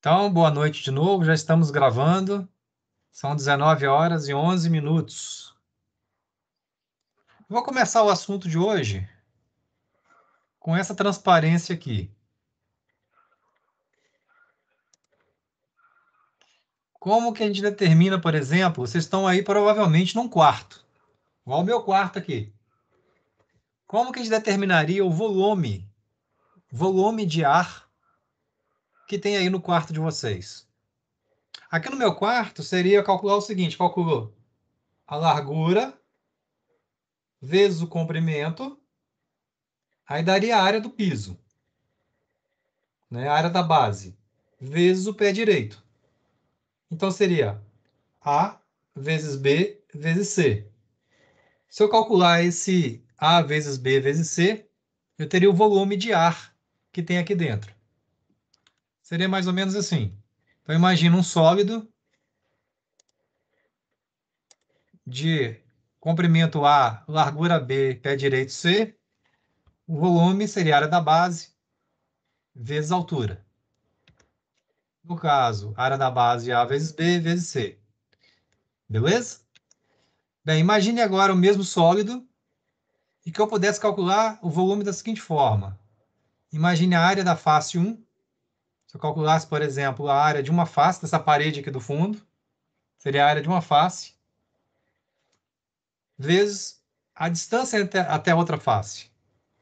Então, boa noite de novo, já estamos gravando. São 19 horas e 11 minutos. Vou começar o assunto de hoje com essa transparência aqui. Como que a gente determina, por exemplo, vocês estão aí provavelmente num quarto, igual o meu quarto aqui. Como que a gente determinaria o volume de ar que tem aí no quarto de vocês? Aqui no meu quarto seria calcular o seguinte, calculou a largura vezes o comprimento, aí daria a área do piso, né? A área da base, vezes o pé direito. Então seria A vezes B vezes C. Se eu calcular esse A vezes B vezes C, eu teria o volume de ar que tem aqui dentro. Seria mais ou menos assim. Então imagina um sólido de comprimento A, largura B, pé direito C. O volume seria a área da base vezes a altura. No caso, a área da base A vezes B vezes C. Beleza? Bem, imagine agora o mesmo sólido e que eu pudesse calcular o volume da seguinte forma. Imagine a área da face 1. Se eu calculasse, por exemplo, a área de uma face dessa parede aqui do fundo, seria a área de uma face, vezes a distância até a outra face.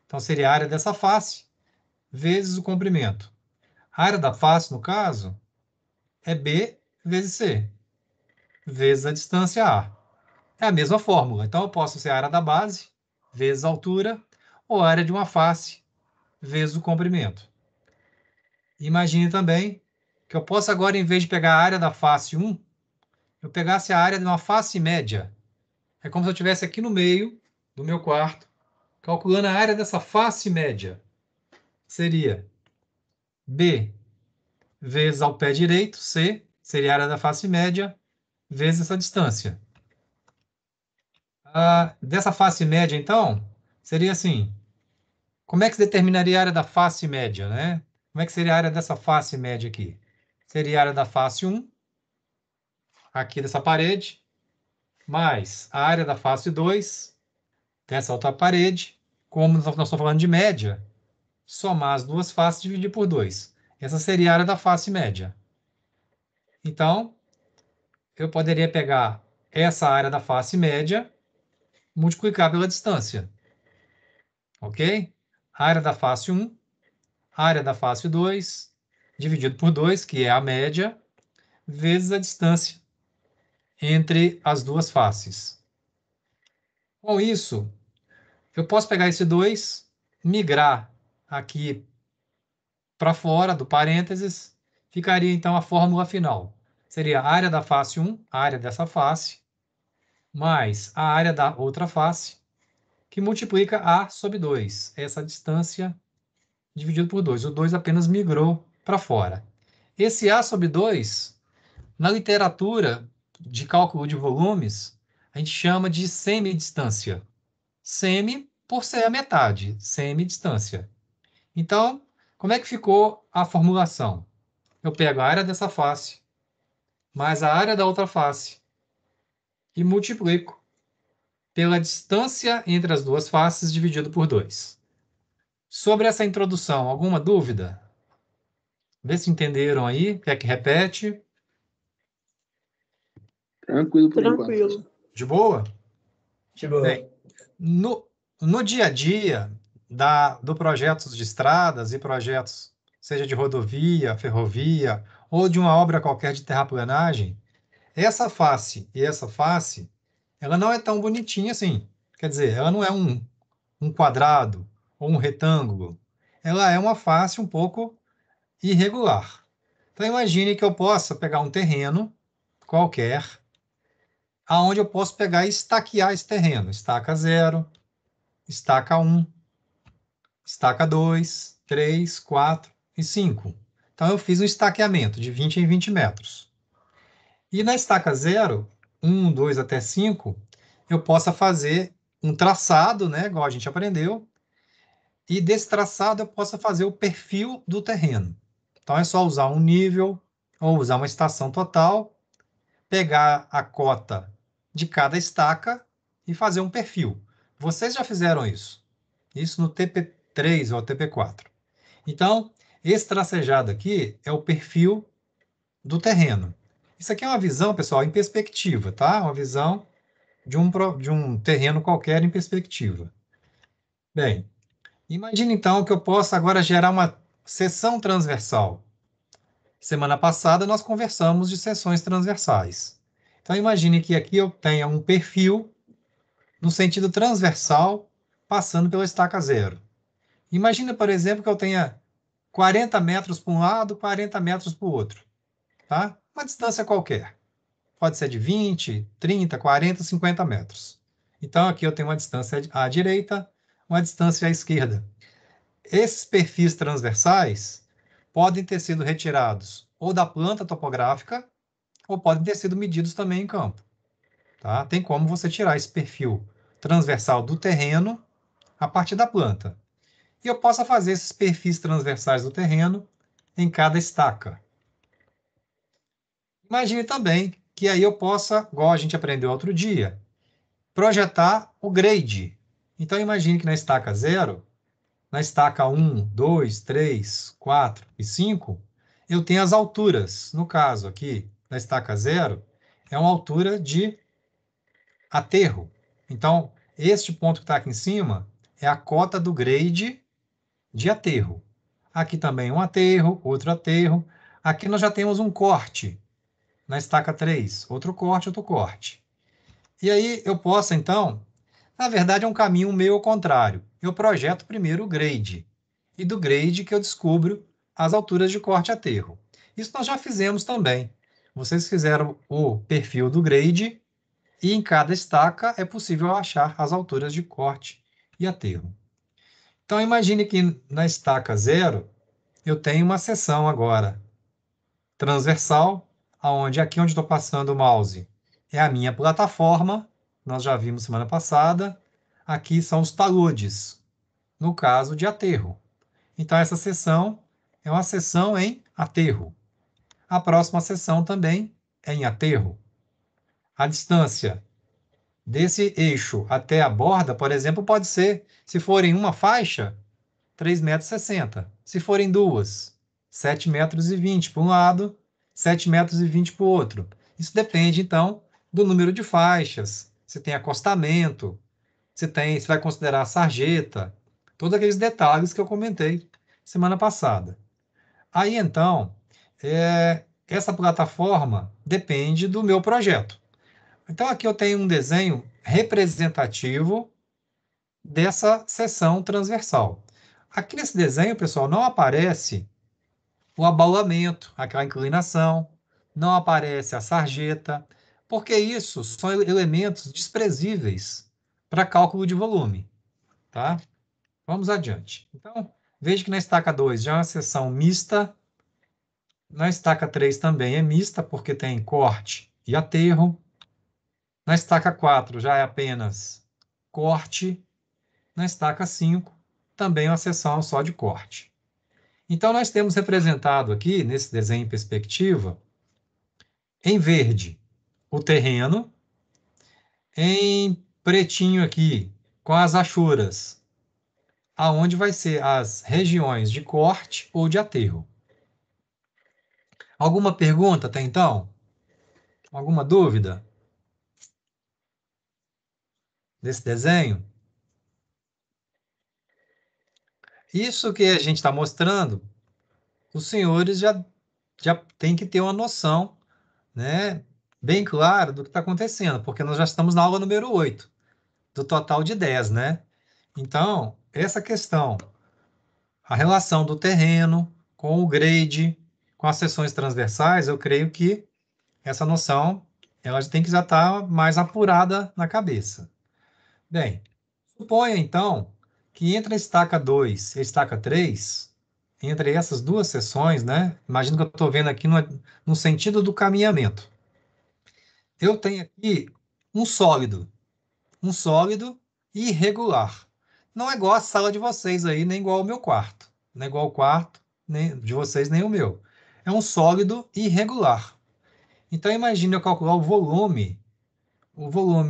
Então, seria a área dessa face, vezes o comprimento. A área da face, no caso, é B vezes C, vezes a distância A. É a mesma fórmula. Então, eu posso ser a área da base, vezes a altura, ou a área de uma face, vezes o comprimento. Imagine também que eu posso agora, em vez de pegar a área da face 1, eu pegasse a área de uma face média. É como se eu estivesse aqui no meio do meu quarto, calculando a área dessa face média. Seria B vezes ao pé direito, C, seria a área da face média, vezes essa distância. Dessa face média, então, seria assim. Como é que se determinaria a área da face média, né? Como é que seria a área dessa face média aqui? Seria a área da face 1, aqui dessa parede, mais a área da face 2, dessa outra parede. Como nós estamos falando de média, somar as duas faces e dividir por 2. Essa seria a área da face média. Então, eu poderia pegar essa área da face média, multiplicar pela distância. Ok? Área da face 1, área da face 2, dividido por 2, que é a média, vezes a distância entre as duas faces. Com isso, eu posso pegar esse 2, migrar aqui para fora do parênteses, ficaria então a fórmula final. Seria a área da face 1, a área dessa face, mais a área da outra face, que multiplica A sobre 2, essa distância dividido por 2. O 2 apenas migrou para fora. Esse A sobre 2, na literatura de cálculo de volumes, a gente chama de semidistância. Semi por ser a metade, semidistância. Então, como é que ficou a formulação? Eu pego a área dessa face mais a área da outra face e multiplico pela distância entre as duas faces dividido por 2. Sobre essa introdução, alguma dúvida? Vê se entenderam aí. Quer que repete? Tranquilo por Tranquilo. enquanto. De boa? De boa. Bem, no dia a dia do projetos de estradas e projetos, seja de rodovia, ferrovia ou de uma obra qualquer de terraplanagem, essa face e essa face, ela não é tão bonitinha assim. Quer dizer, ela não é um quadrado ou um retângulo. Ela é uma face um pouco irregular. Então, imagine que eu possa pegar um terreno qualquer, aonde eu posso pegar e estaquear esse terreno. Estaca 0, estaca 1, estaca 2, 3, 4 e 5. Então, eu fiz um estaqueamento de 20 em 20 metros. E na estaca 0, 1, 2 até 5, eu possa fazer um traçado, né, igual a gente aprendeu, e desse traçado eu possa fazer o perfil do terreno. Então, é só usar um nível, ou usar uma estação total, pegar a cota de cada estaca e fazer um perfil. Vocês já fizeram isso. Isso no TP3 ou TP4. Então, esse tracejado aqui é o perfil do terreno. Isso aqui é uma visão, pessoal, em perspectiva, tá? Uma visão de um terreno qualquer em perspectiva. Bem, imagine então que eu possa agora gerar uma seção transversal. Semana passada nós conversamos de seções transversais. Então imagine que aqui eu tenha um perfil no sentido transversal passando pela estaca zero. Imagina, por exemplo, que eu tenha 40 metros para um lado, 40 metros para o outro, tá? Uma distância qualquer. Pode ser de 20, 30, 40, 50 metros. Então aqui eu tenho uma distância à direita, uma distância à esquerda. Esses perfis transversais podem ter sido retirados ou da planta topográfica ou podem ter sido medidos também em campo. Tá? Tem como você tirar esse perfil transversal do terreno a partir da planta. E eu posso fazer esses perfis transversais do terreno em cada estaca. Imagine também que aí eu possa, igual a gente aprendeu outro dia, projetar o grade. Então imagine que na estaca 0, na estaca 1, 2, 3, 4 e 5, eu tenho as alturas. No caso aqui, na estaca 0, é uma altura de aterro. Então, este ponto que está aqui em cima é a cota do grade de aterro. Aqui também um aterro, outro aterro. Aqui nós já temos um corte na estaca 3, outro corte, outro corte. E aí eu posso, então, na verdade é um caminho meio ao contrário. Eu projeto primeiro o grade, e do grade que eu descubro as alturas de corte e aterro. Isso nós já fizemos também. Vocês fizeram o perfil do grade, e em cada estaca é possível achar as alturas de corte e aterro. Então imagine que na estaca 0, eu tenho uma seção agora transversal, aonde aqui onde estou passando o mouse é a minha plataforma, nós já vimos semana passada. Aqui são os taludes, no caso de aterro. Então essa seção é uma seção em aterro. A próxima seção também é em aterro. A distância desse eixo até a borda, por exemplo, pode ser, se for em uma faixa, 3,60 metros. Se forem duas, 7,20 metros para um lado, 7,20 metros para o outro. Isso depende, então, do número de faixas. Se tem acostamento, se vai considerar a sarjeta, todos aqueles detalhes que eu comentei semana passada. Aí, então, essa plataforma depende do meu projeto. Então, aqui eu tenho um desenho representativo dessa seção transversal. Aqui nesse desenho, pessoal, não aparece o abaulamento, aquela inclinação, não aparece a sarjeta, porque isso são elementos desprezíveis para cálculo de volume, tá? Vamos adiante. Então, veja que na estaca 2 já é uma seção mista, na estaca 3 também é mista, porque tem corte e aterro. Na estaca 4 já é apenas corte. Na estaca 5 também é uma seção só de corte. Então, nós temos representado aqui, nesse desenho em perspectiva, em verde, o terreno, em pretinho aqui, com as achuras, aonde vai ser as regiões de corte ou de aterro. Alguma pergunta até então? Alguma dúvida desse desenho? Isso que a gente está mostrando, os senhores já têm que ter uma noção, né, bem clara do que está acontecendo, porque nós já estamos na aula número 8, do total de 10, né? Então, essa questão, a relação do terreno com o grade, com as seções transversais, eu creio que essa noção ela tem que já estar mais apurada na cabeça. Bem, suponha então que entre a estaca 2 e a estaca 3, entre essas duas seções, né? Imagino que eu estou vendo aqui no sentido do caminhamento. Eu tenho aqui um sólido irregular. Não é igual a sala de vocês aí, nem igual ao meu quarto. Não é igual ao quarto nem de vocês, nem o meu. é um sólido irregular. Então, imagine eu calcular o volume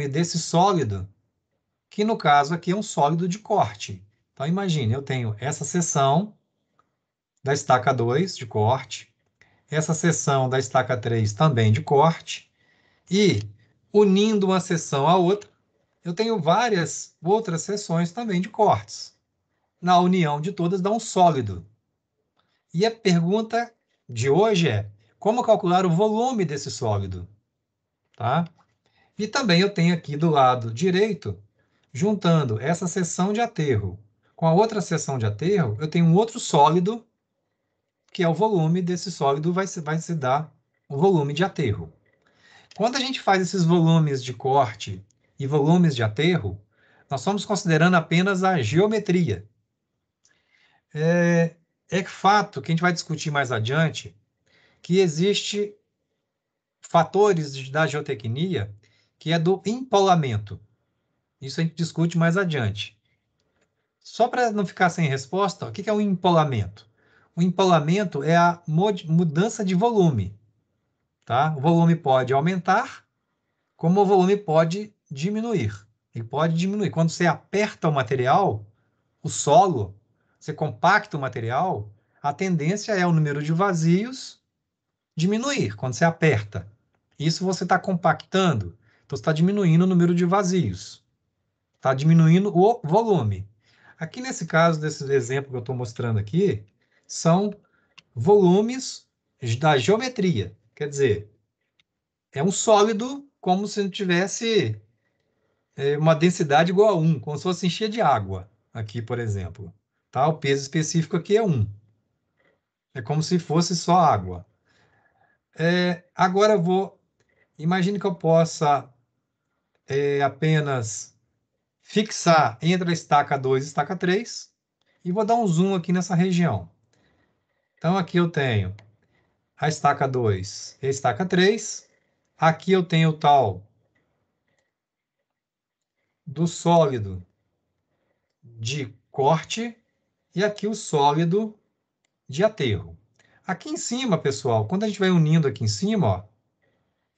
desse sólido, que no caso aqui é um sólido de corte. Então, imagine, eu tenho essa seção da estaca 2 de corte, essa seção da estaca 3 também de corte, e unindo uma seção à outra, eu tenho várias outras seções também de cortes. Na união de todas dá um sólido. E a pergunta de hoje é: como calcular o volume desse sólido? Tá? E também eu tenho aqui do lado direito, juntando essa seção de aterro com a outra seção de aterro, eu tenho um outro sólido, que é o volume desse sólido, vai se dar o volume de aterro. Quando a gente faz esses volumes de corte e volumes de aterro, nós estamos considerando apenas a geometria. É fato que a gente vai discutir mais adiante que existe fatores da geotecnia que é do empolamento. Isso a gente discute mais adiante. Só para não ficar sem resposta, o que é o empolamento? O empolamento é a mudança de volume. Tá? O volume pode aumentar, como o volume pode diminuir. Ele pode diminuir. Quando você aperta o material, o solo, você compacta o material, a tendência é o número de vazios diminuir quando você aperta. Isso você está compactando, então você está diminuindo o número de vazios, está diminuindo o volume. Aqui nesse caso, desse exemplo que eu estou mostrando aqui, são volumes da geometria. Quer dizer, é um sólido como se não tivesse uma densidade igual a 1, como se fosse encher de água, aqui, por exemplo. Tá? O peso específico aqui é 1. É como se fosse só água. Agora eu vou. Imagine que eu possa apenas fixar entre a estaca 2 e a estaca 3 e vou dar um zoom aqui nessa região. Então, aqui eu tenho a estaca 2 e a estaca 3. Aqui eu tenho o tal do sólido de corte e aqui o sólido de aterro. Aqui em cima, pessoal, quando a gente vai unindo aqui em cima, ó,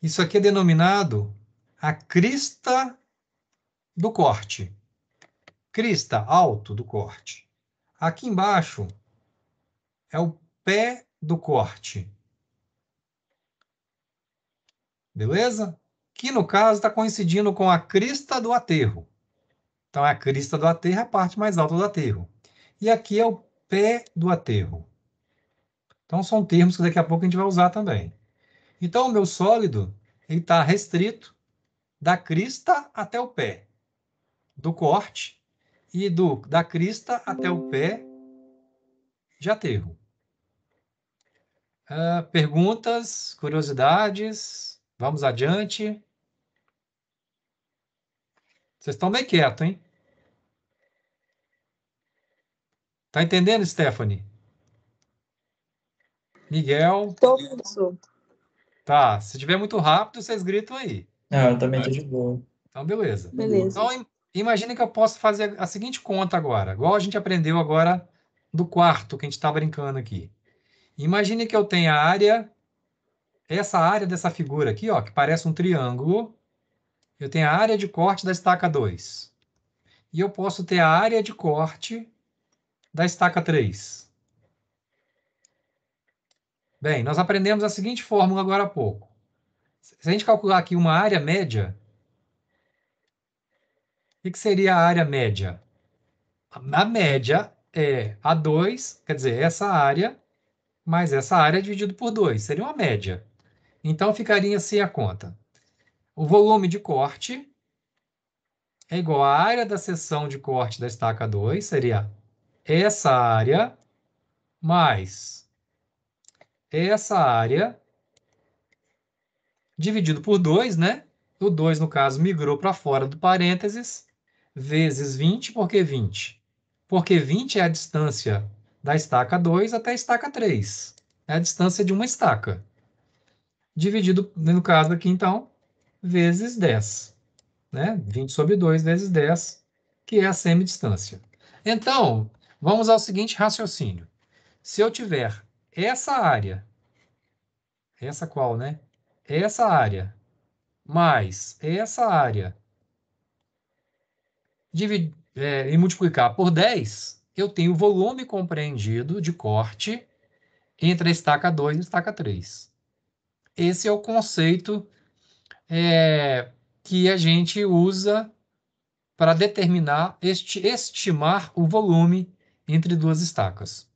isso aqui é denominado a crista do corte. Crista, alto do corte. Aqui embaixo é o pé do corte. Beleza? Que no caso está coincidindo com a crista do aterro. Então, a crista do aterro é a parte mais alta do aterro. E aqui é o pé do aterro. Então, são termos que daqui a pouco a gente vai usar também. Então, o meu sólido está restrito da crista até o pé do corte e da crista até o pé de aterro. Perguntas, curiosidades? Vamos adiante. Vocês estão bem quietos, hein? Tá entendendo, Stephanie? Miguel? Tô, professor. Tá. Se tiver muito rápido, vocês gritam aí. Ah, eu também tô de boa. Então, beleza. Beleza. Então, imagine que eu posso fazer a seguinte conta agora, igual a gente aprendeu agora do quarto que a gente está brincando aqui. Imagine que eu tenha a área, essa área dessa figura aqui, ó, que parece um triângulo. Eu tenho a área de corte da estaca 2. E eu posso ter a área de corte da estaca 3. Bem, nós aprendemos a seguinte fórmula agora há pouco. Se a gente calcular aqui uma área média, o que seria a área média? A média é a 2, quer dizer, essa área, mais essa área dividido por 2. Seria uma média. Então, ficaria assim a conta. O volume de corte é igual à área da seção de corte da estaca 2, seria essa área, mais essa área, dividido por 2, né? O 2, no caso, migrou para fora do parênteses, vezes 20, por que 20? Porque 20 é a distância da estaca 2 até a estaca 3. É a distância de uma estaca. Dividido, no caso aqui, então, vezes 10. Né? 20 sobre 2 vezes 10, que é a semidistância. Então, vamos ao seguinte raciocínio. Se eu tiver essa área essa qual, né? Essa área mais essa área e multiplicar por 10, eu tenho o volume compreendido de corte entre a estaca 2 e a estaca 3. Esse é o conceito que a gente usa para determinar, estimar o volume entre duas estacas.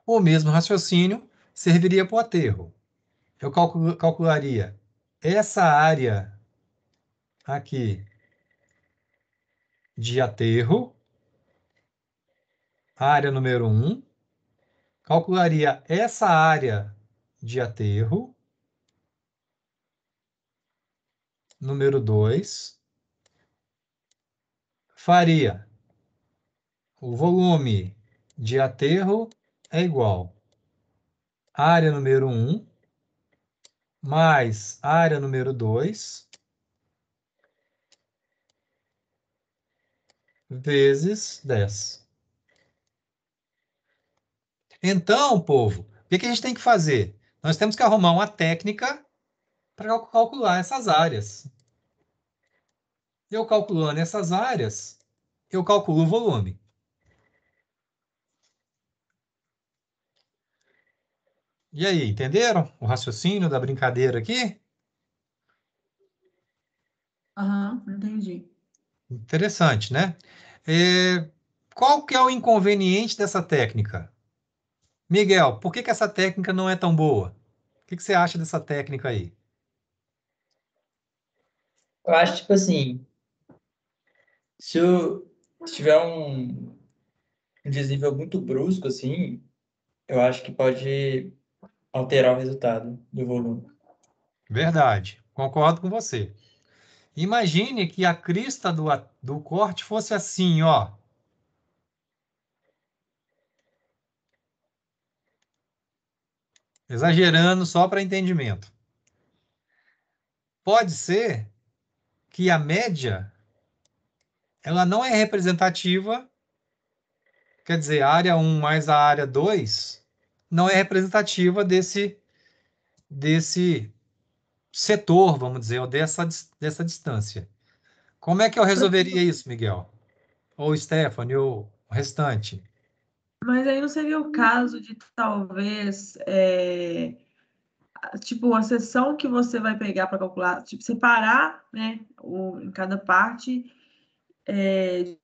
O mesmo raciocínio serviria para o aterro. Eu calcularia essa área aqui de aterro, área número 1, calcularia essa área de aterro, número 2, faria o volume de aterro é igual à área número 1 mais área número 2 vezes 10. Então, povo, o que que a gente tem que fazer? Nós temos que arrumar uma técnica para calcular essas áreas. Eu calculando essas áreas, eu calculo o volume. E aí, entenderam o raciocínio da brincadeira aqui? Aham, entendi. Interessante, né? É, qual que é o inconveniente dessa técnica? Miguel, por que que essa técnica não é tão boa? O que que você acha dessa técnica aí? Eu acho, tipo assim, se tiver um desnível muito brusco, assim, eu acho que pode alterar o resultado do volume. Verdade, concordo com você. Imagine que a crista do corte fosse assim, ó. Exagerando só para entendimento. Pode ser que a média ela não é representativa, quer dizer, a área 1 mais a área 2 não é representativa desse setor, vamos dizer, ou dessa distância. Como é que eu resolveria isso, Miguel? Ou Stephanie, ou o restante? Mas aí não seria o caso de talvez, tipo, a seção que você vai pegar para calcular, tipo, separar, né, em cada parte,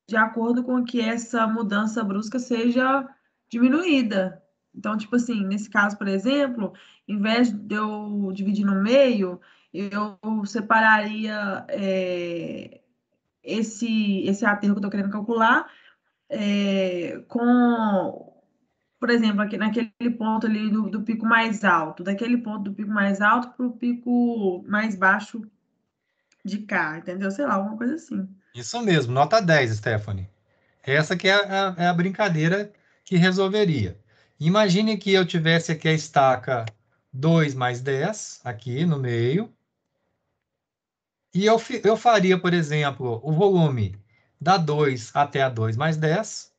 de acordo com que essa mudança brusca seja diminuída. Então, tipo assim, nesse caso, por exemplo, em vez de eu dividir no meio, eu separaria esse aterro que eu estou querendo calcular com, por exemplo, aqui, naquele ponto ali do pico mais alto, daquele ponto do pico mais alto para o pico mais baixo de cá, entendeu? Sei lá, alguma coisa assim. Isso mesmo, nota 10, Stephanie. Essa que é a brincadeira que resolveria. Imagine que eu tivesse aqui a estaca 2 mais 10, aqui no meio, e eu faria, por exemplo, o volume da 2 até a 2 mais 10,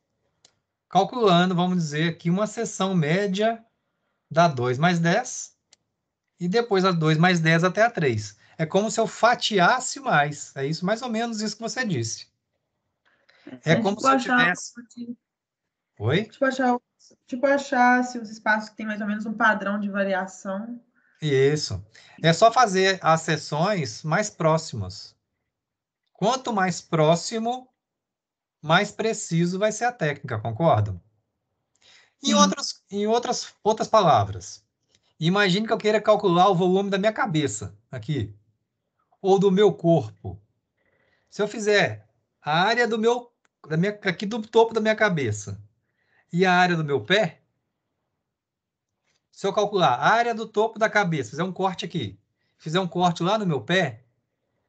calculando, vamos dizer aqui, uma seção média da 2 mais 10, e depois a 2 mais 10 até a 3. É como se eu fatiasse mais. É isso, mais ou menos isso que você disse. É É como se eu tivesse. Oi? tipo achar, tipo achar se os espaços têm mais ou menos um padrão de variação. Isso. É só fazer as sessões mais próximas. Quanto mais próximo, mais preciso vai ser a técnica, concordam? Sim. Em outras palavras, imagine que eu queira calcular o volume da minha cabeça, aqui, ou do meu corpo. Se eu fizer a área aqui do topo da minha cabeça e a área do meu pé, se eu calcular a área do topo da cabeça, fizer um corte aqui, fizer um corte lá no meu pé,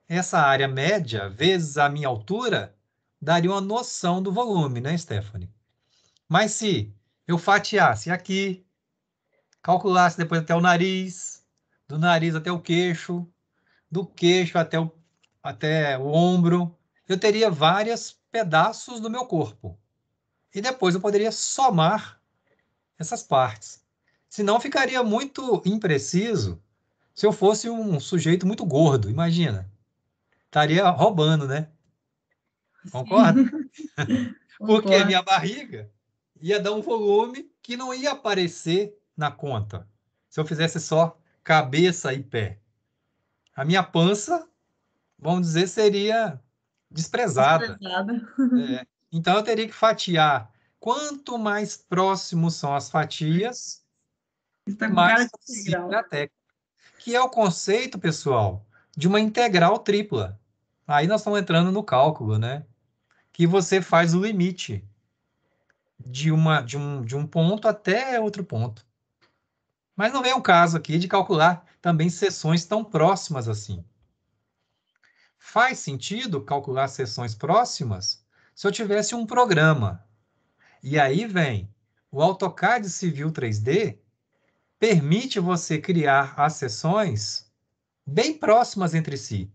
essa área média vezes a minha altura daria uma noção do volume, né, Stephanie? Mas se eu fatiasse aqui, calculasse depois até o nariz, do nariz até o queixo, do queixo até o ombro, eu teria vários pedaços do meu corpo. E depois eu poderia somar essas partes. Senão ficaria muito impreciso se eu fosse um sujeito muito gordo, imagina. Estaria roubando, né? Concorda? Porque Concordo. minha barriga ia dar um volume que não ia aparecer na conta. Se eu fizesse só cabeça e pé. A minha pança, vamos dizer, seria desprezada. Desprezada. Então eu teria que fatiar. Quanto mais próximos são as fatias, Está com cara mais de simples integral. é a técnica. Que é o conceito, pessoal, de uma integral tripla. Aí nós estamos entrando no cálculo, né? Que você faz o limite de um ponto até outro ponto. Mas não vem o caso aqui de calcular também seções tão próximas assim. Faz sentido calcular seções próximas se eu tivesse um programa. E aí vem o AutoCAD Civil 3D permite você criar as seções bem próximas entre si.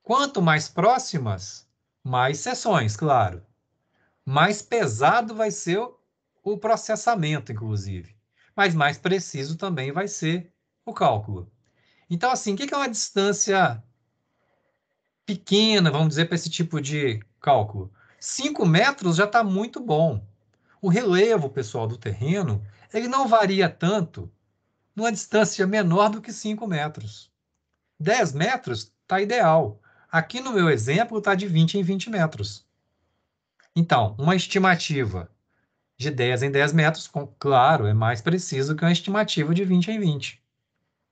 Quanto mais próximas, mais seções, claro. Mais pesado vai ser o processamento, inclusive. Mas mais preciso também vai ser o cálculo. Então, assim, o que é uma distância pequena, vamos dizer, para esse tipo de cálculo? 5 metros já está muito bom. O relevo, pessoal, do terreno, ele não varia tanto numa distância menor do que 5 metros. 10 metros está ideal. Aqui no meu exemplo está de 20 em 20 metros. Então, uma estimativa de 10 em 10 metros, claro, é mais preciso que uma estimativa de 20 em 20.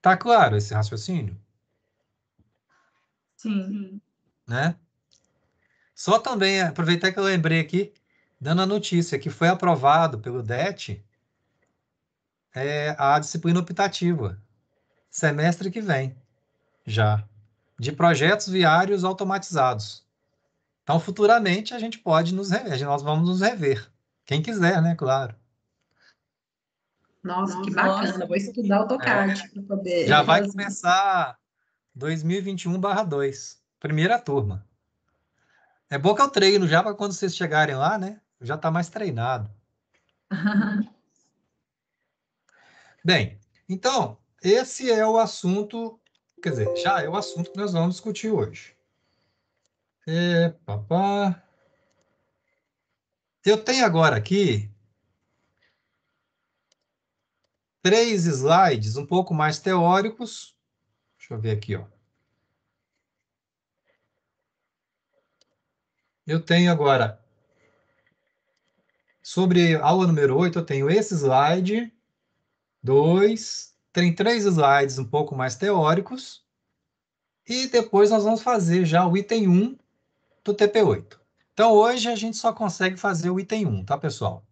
Tá claro esse raciocínio? Sim. Né? Só também aproveitar que eu lembrei aqui, dando a notícia que foi aprovado pelo DET a disciplina optativa, semestre que vem, já, de projetos viários automatizados. Então, futuramente, a gente pode nos rever, nós vamos nos rever. Quem quiser, né? Claro. Nossa, que Nossa. bacana. Vou estudar AutoCAD para Já poder vai fazer. começar 2021/2, primeira turma. É bom que eu treino já para quando vocês chegarem lá, né? Já está mais treinado. Bem, então, esse é o assunto, quer dizer, já é o assunto que nós vamos discutir hoje. Papá. Eu tenho agora aqui 3 slides um pouco mais teóricos. Deixa eu ver aqui, ó. Eu tenho agora, sobre aula número 8, eu tenho esse slide, 2, tem 3 slides um pouco mais teóricos, e depois nós vamos fazer já o item 1 do TP8. Então, hoje a gente só consegue fazer o item 1, tá, pessoal?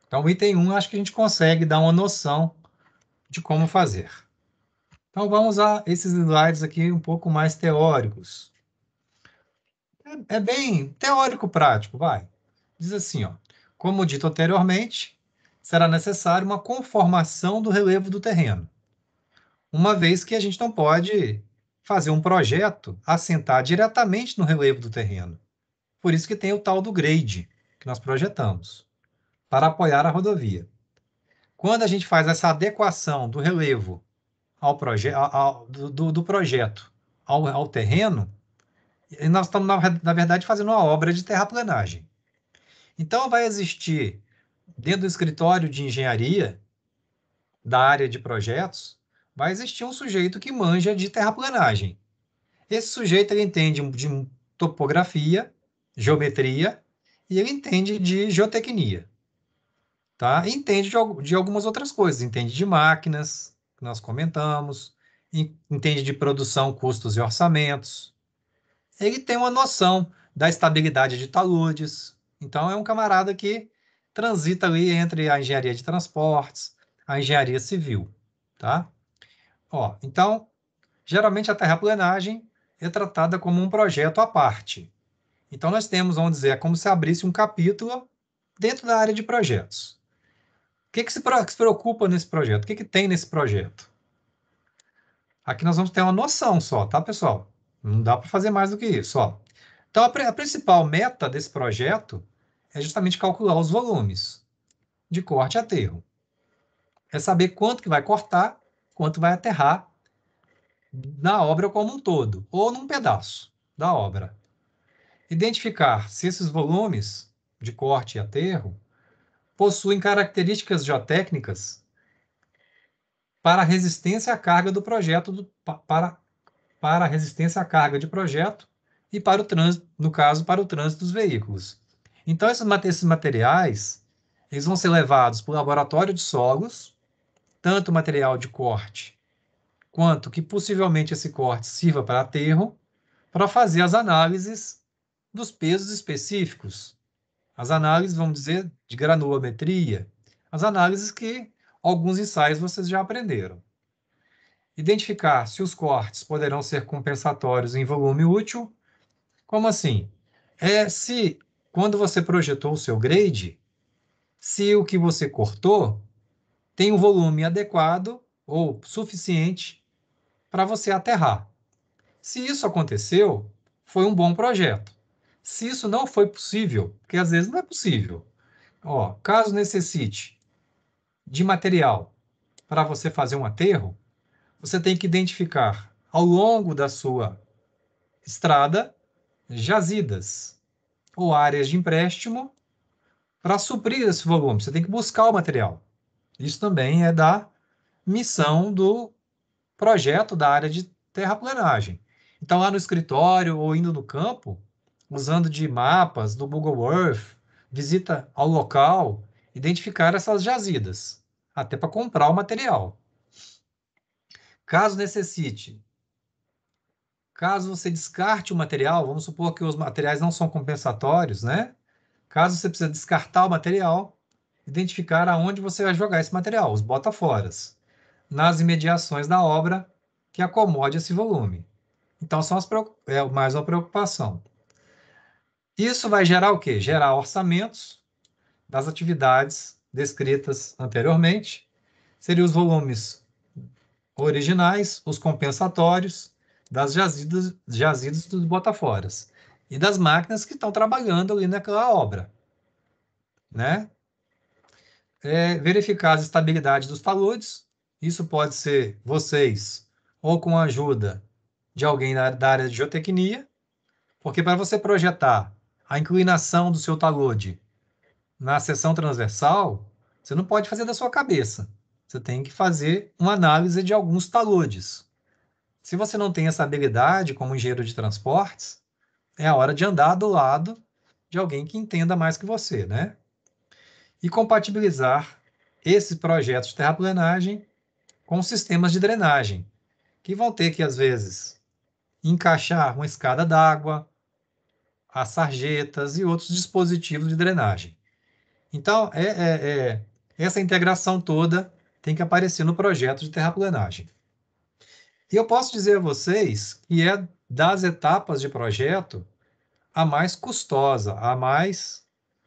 Então, o item 1, acho que a gente consegue dar uma noção de como fazer. Então, vamos a esses slides aqui um pouco mais teóricos. É bem teórico-prático, vai. Diz assim, ó. Como dito anteriormente, será necessário uma conformação do relevo do terreno, uma vez que a gente não pode fazer um projeto assentar diretamente no relevo do terreno. Por isso que tem o tal do grade, que nós projetamos, para apoiar a rodovia. Quando a gente faz essa adequação do relevo do projeto ao terreno, nós estamos, na verdade, fazendo uma obra de terraplenagem. Então, vai existir, dentro do escritório de engenharia, da área de projetos, vai existir um sujeito que manja de terraplenagem. Esse sujeito ele entende de topografia, geometria, e ele entende de geotecnia. Tá? E entende de algumas outras coisas, entende de máquinas, que nós comentamos, entende de produção, custos e orçamentos. Ele tem uma noção da estabilidade de taludes. Então, é um camarada que transita ali entre a engenharia de transportes, a engenharia civil. Tá? Ó, então, geralmente a terraplenagem é tratada como um projeto à parte. Então, nós temos, vamos dizer, é como se abrisse um capítulo dentro da área de projetos. O que se preocupa nesse projeto? O que tem nesse projeto? Aqui nós vamos ter uma noção só, tá, pessoal? Não dá para fazer mais do que isso, ó. Então, a principal meta desse projeto é justamente calcular os volumes de corte e aterro. é saber quanto que vai cortar, quanto vai aterrar na obra como um todo, ou num pedaço da obra. Identificar se esses volumes de corte e aterro possuem características geotécnicas para a resistência à carga do projeto, para a resistência à carga de projeto e para o trânsito, no caso, para o trânsito dos veículos. Então, esses materiais, eles vão ser levados para o laboratório de solos, tanto material de corte, quanto que possivelmente esse corte sirva para aterro, para fazer as análises dos pesos específicos. As análises, vamos dizer, de granulometria, as análises que alguns ensaios vocês já aprenderam. Identificar se os cortes poderão ser compensatórios em volume útil. Como assim? Se, quando você projetou o seu grade, se o que você cortou tem um volume adequado ou suficiente para você aterrar. Se isso aconteceu, foi um bom projeto. Se isso não foi possível, porque às vezes não é possível, caso necessite de material para você fazer um aterro, você tem que identificar ao longo da sua estrada jazidas ou áreas de empréstimo para suprir esse volume. Você tem que buscar o material. Isso também é da missão do projeto da área de terraplenagem. Então, lá no escritório ou indo no campo, usando de mapas do Google Earth, visita ao local, identificar essas jazidas, até para comprar o material. Caso necessite, caso você descarte o material, vamos supor que os materiais não são compensatórios, né? Caso você precise descartar o material, identificar aonde você vai jogar esse material, os botaforas, nas imediações da obra que acomode esse volume. Então, é mais uma preocupação. Isso vai gerar o quê? Gerar orçamentos das atividades descritas anteriormente. Seriam os volumes originais, os compensatórios, das jazidas dos botaforas. E das máquinas que estão trabalhando ali naquela obra. Né? Verificar as estabilidades dos taludes. Isso pode ser vocês ou com a ajuda de alguém da área de geotecnia, porque para você projetar a inclinação do seu talude na seção transversal, você não pode fazer da sua cabeça. Você tem que fazer uma análise de alguns taludes. Se você não tem essa habilidade como engenheiro de transportes, é a hora de andar do lado de alguém que entenda mais que você, né? E compatibilizar esses projetos de terraplenagem com sistemas de drenagem, que vão ter que, às vezes, encaixar uma escada d'água, as sarjetas e outros dispositivos de drenagem. Então, essa integração toda tem que aparecer no projeto de terraplenagem. E eu posso dizer a vocês que é das etapas de projeto a mais custosa,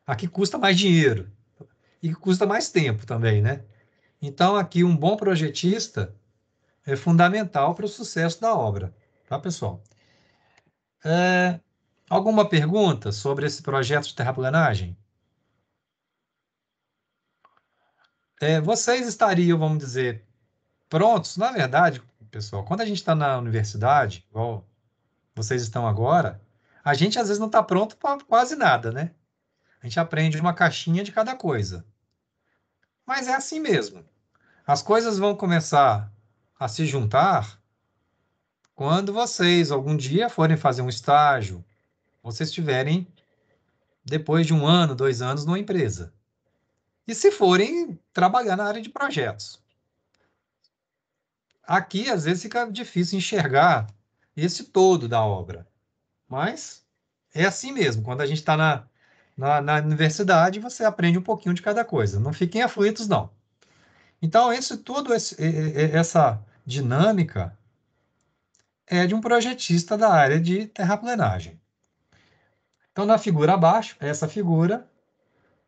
a que custa mais dinheiro e que custa mais tempo também, né? Então, aqui, um bom projetista é fundamental para o sucesso da obra, tá, pessoal? Alguma pergunta sobre esse projeto de terraplenagem? Vocês estariam, vamos dizer, prontos? Na verdade, pessoal, quando a gente está na universidade, igual vocês estão agora, a gente às vezes não está pronto para quase nada, né? A gente aprende uma caixinha de cada coisa. Mas é assim mesmo. As coisas vão começar a se juntar quando vocês, algum dia, forem fazer um estágio, vocês estiverem, depois de 1 ano, 2 anos, numa empresa. E se forem trabalhar na área de projetos. Aqui, às vezes, fica difícil enxergar esse todo da obra. Mas é assim mesmo. Quando a gente está na universidade, você aprende um pouquinho de cada coisa. Não fiquem aflitos, não. Então, essa dinâmica é de um projetista da área de terraplenagem. Então, na figura abaixo, essa figura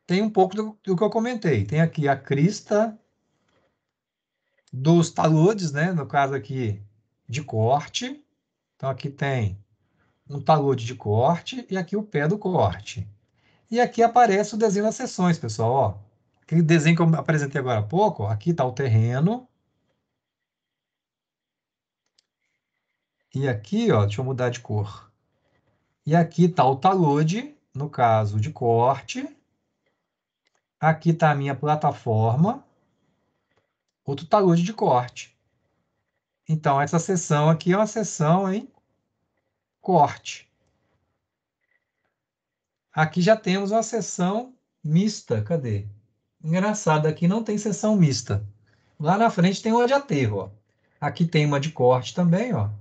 tem um pouco do que eu comentei. Tem aqui a crista dos taludes, né? No caso aqui, de corte. Então, aqui tem um talude de corte e aqui o pé do corte. E aqui aparece o desenho das seções, pessoal. Ó. aquele desenho que eu apresentei agora há pouco, ó, aqui está o terreno. E aqui, ó, deixa eu mudar de cor. E aqui está o talude, no caso de corte. Aqui está a minha plataforma, outro talude de corte. Então, essa seção aqui é uma seção em corte. Aqui já temos uma seção mista. Cadê? Engraçado, aqui não tem seção mista. Lá na frente tem uma de aterro, ó. Aqui tem uma de corte também, ó.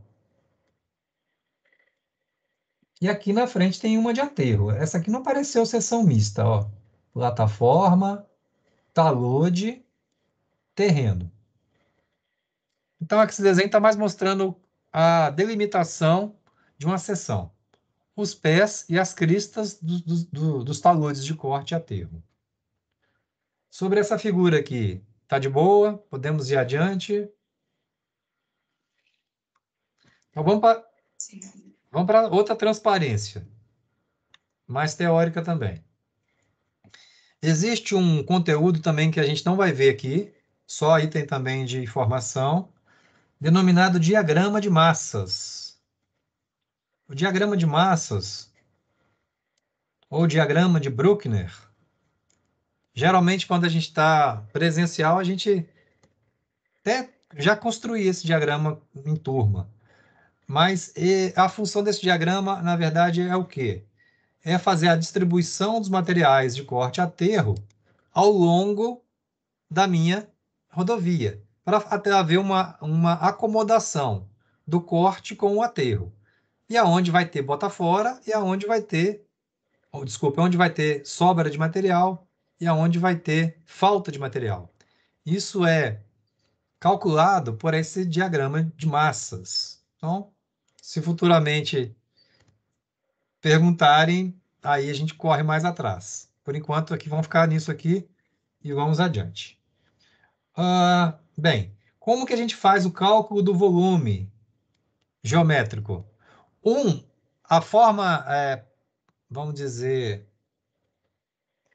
E aqui na frente tem uma de aterro. Essa aqui não apareceu seção mista, ó. Plataforma, talude, terreno. Então, aqui esse desenho está mais mostrando a delimitação de uma seção. Os pés e as cristas dos taludes de corte e aterro. Sobre essa figura aqui, tá de boa? Podemos ir adiante? Então, vamos para outra transparência, mais teórica também. Existe um conteúdo também que a gente não vai ver aqui, só item também de informação, denominado diagrama de massas. O diagrama de massas, ou diagrama de Bruckner, geralmente quando a gente está presencial, a gente até já construía esse diagrama em turma. Mas a função desse diagrama, na verdade, é o quê? É fazer a distribuição dos materiais de corte a aterro ao longo da minha rodovia, para até haver uma acomodação do corte com o aterro. E aonde vai ter bota fora e aonde vai ter, desculpa, onde vai ter sobra de material e aonde vai ter falta de material. Isso é calculado por esse diagrama de massas. Então, se futuramente perguntarem, aí a gente corre mais atrás. Por enquanto, aqui vamos ficar nisso aqui e vamos adiante. Bem, como que a gente faz o cálculo do volume geométrico? A forma, vamos dizer,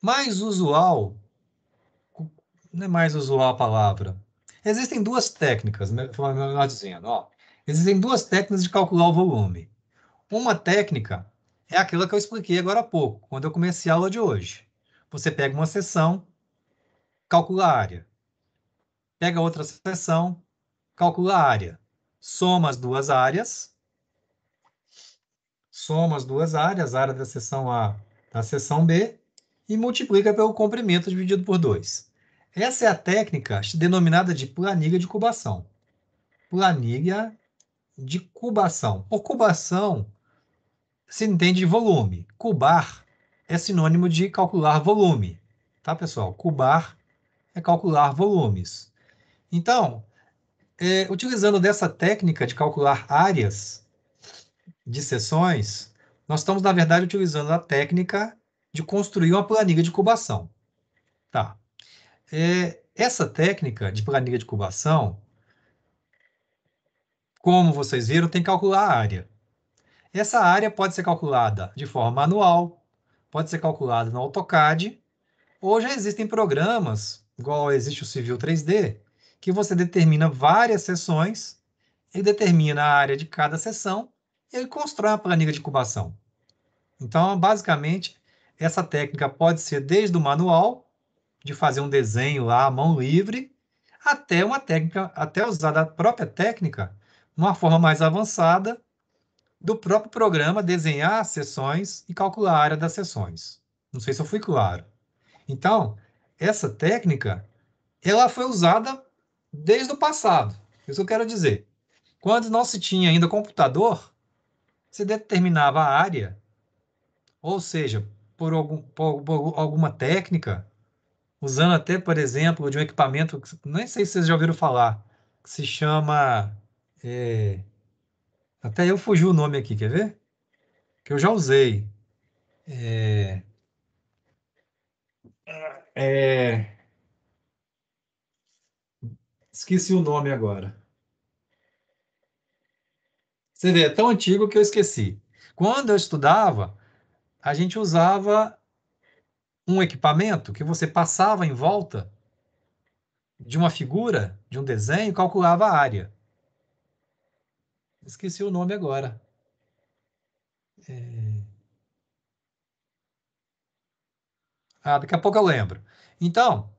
mais usual, não é mais usual a palavra. Existem duas técnicas, melhor dizendo, ó. Existem duas técnicas de calcular o volume. Uma técnica é aquela que eu expliquei agora há pouco, quando eu comecei a aula de hoje. Você pega uma seção, calcula a área. Pega outra seção, calcula a área. Soma as duas áreas. Soma as duas áreas, a área da seção A da seção B, e multiplica pelo comprimento dividido por 2. Essa é a técnica denominada de planilha de cubação. Planilha de cubação. Por cubação, se entende de volume. Cubar é sinônimo de calcular volume. Tá, pessoal? Cubar é calcular volumes. Então, utilizando dessa técnica de calcular áreas de seções, nós estamos, na verdade, utilizando a técnica de construir uma planilha de cubação. Tá. Essa técnica de planilha de cubação, como vocês viram, tem que calcular a área. Essa área pode ser calculada de forma manual, pode ser calculada no AutoCAD, ou já existem programas, igual existe o Civil 3D, que você determina várias seções, ele determina a área de cada seção, e ele constrói uma planilha de cubação. Então, basicamente, essa técnica pode ser desde o manual, de fazer um desenho lá à mão livre, até uma técnica, até usar a própria técnica, uma forma mais avançada, do próprio programa desenhar as seções e calcular a área das seções. Não sei se eu fui claro. Então, essa técnica, ela foi usada desde o passado. Isso eu quero dizer. Quando não se tinha ainda computador, se determinava a área, ou seja, por alguma técnica, usando até, por exemplo, de um equipamento, nem sei se vocês já ouviram falar, que se chama... até eu fugi o nome aqui, quer ver? Que eu já usei. É, esqueci o nome agora. Você vê, é tão antigo que eu esqueci. Quando eu estudava, a gente usava um equipamento que você passava em volta de uma figura, de um desenho, e calculava a área. Esqueci o nome agora. Daqui a pouco eu lembro. Então,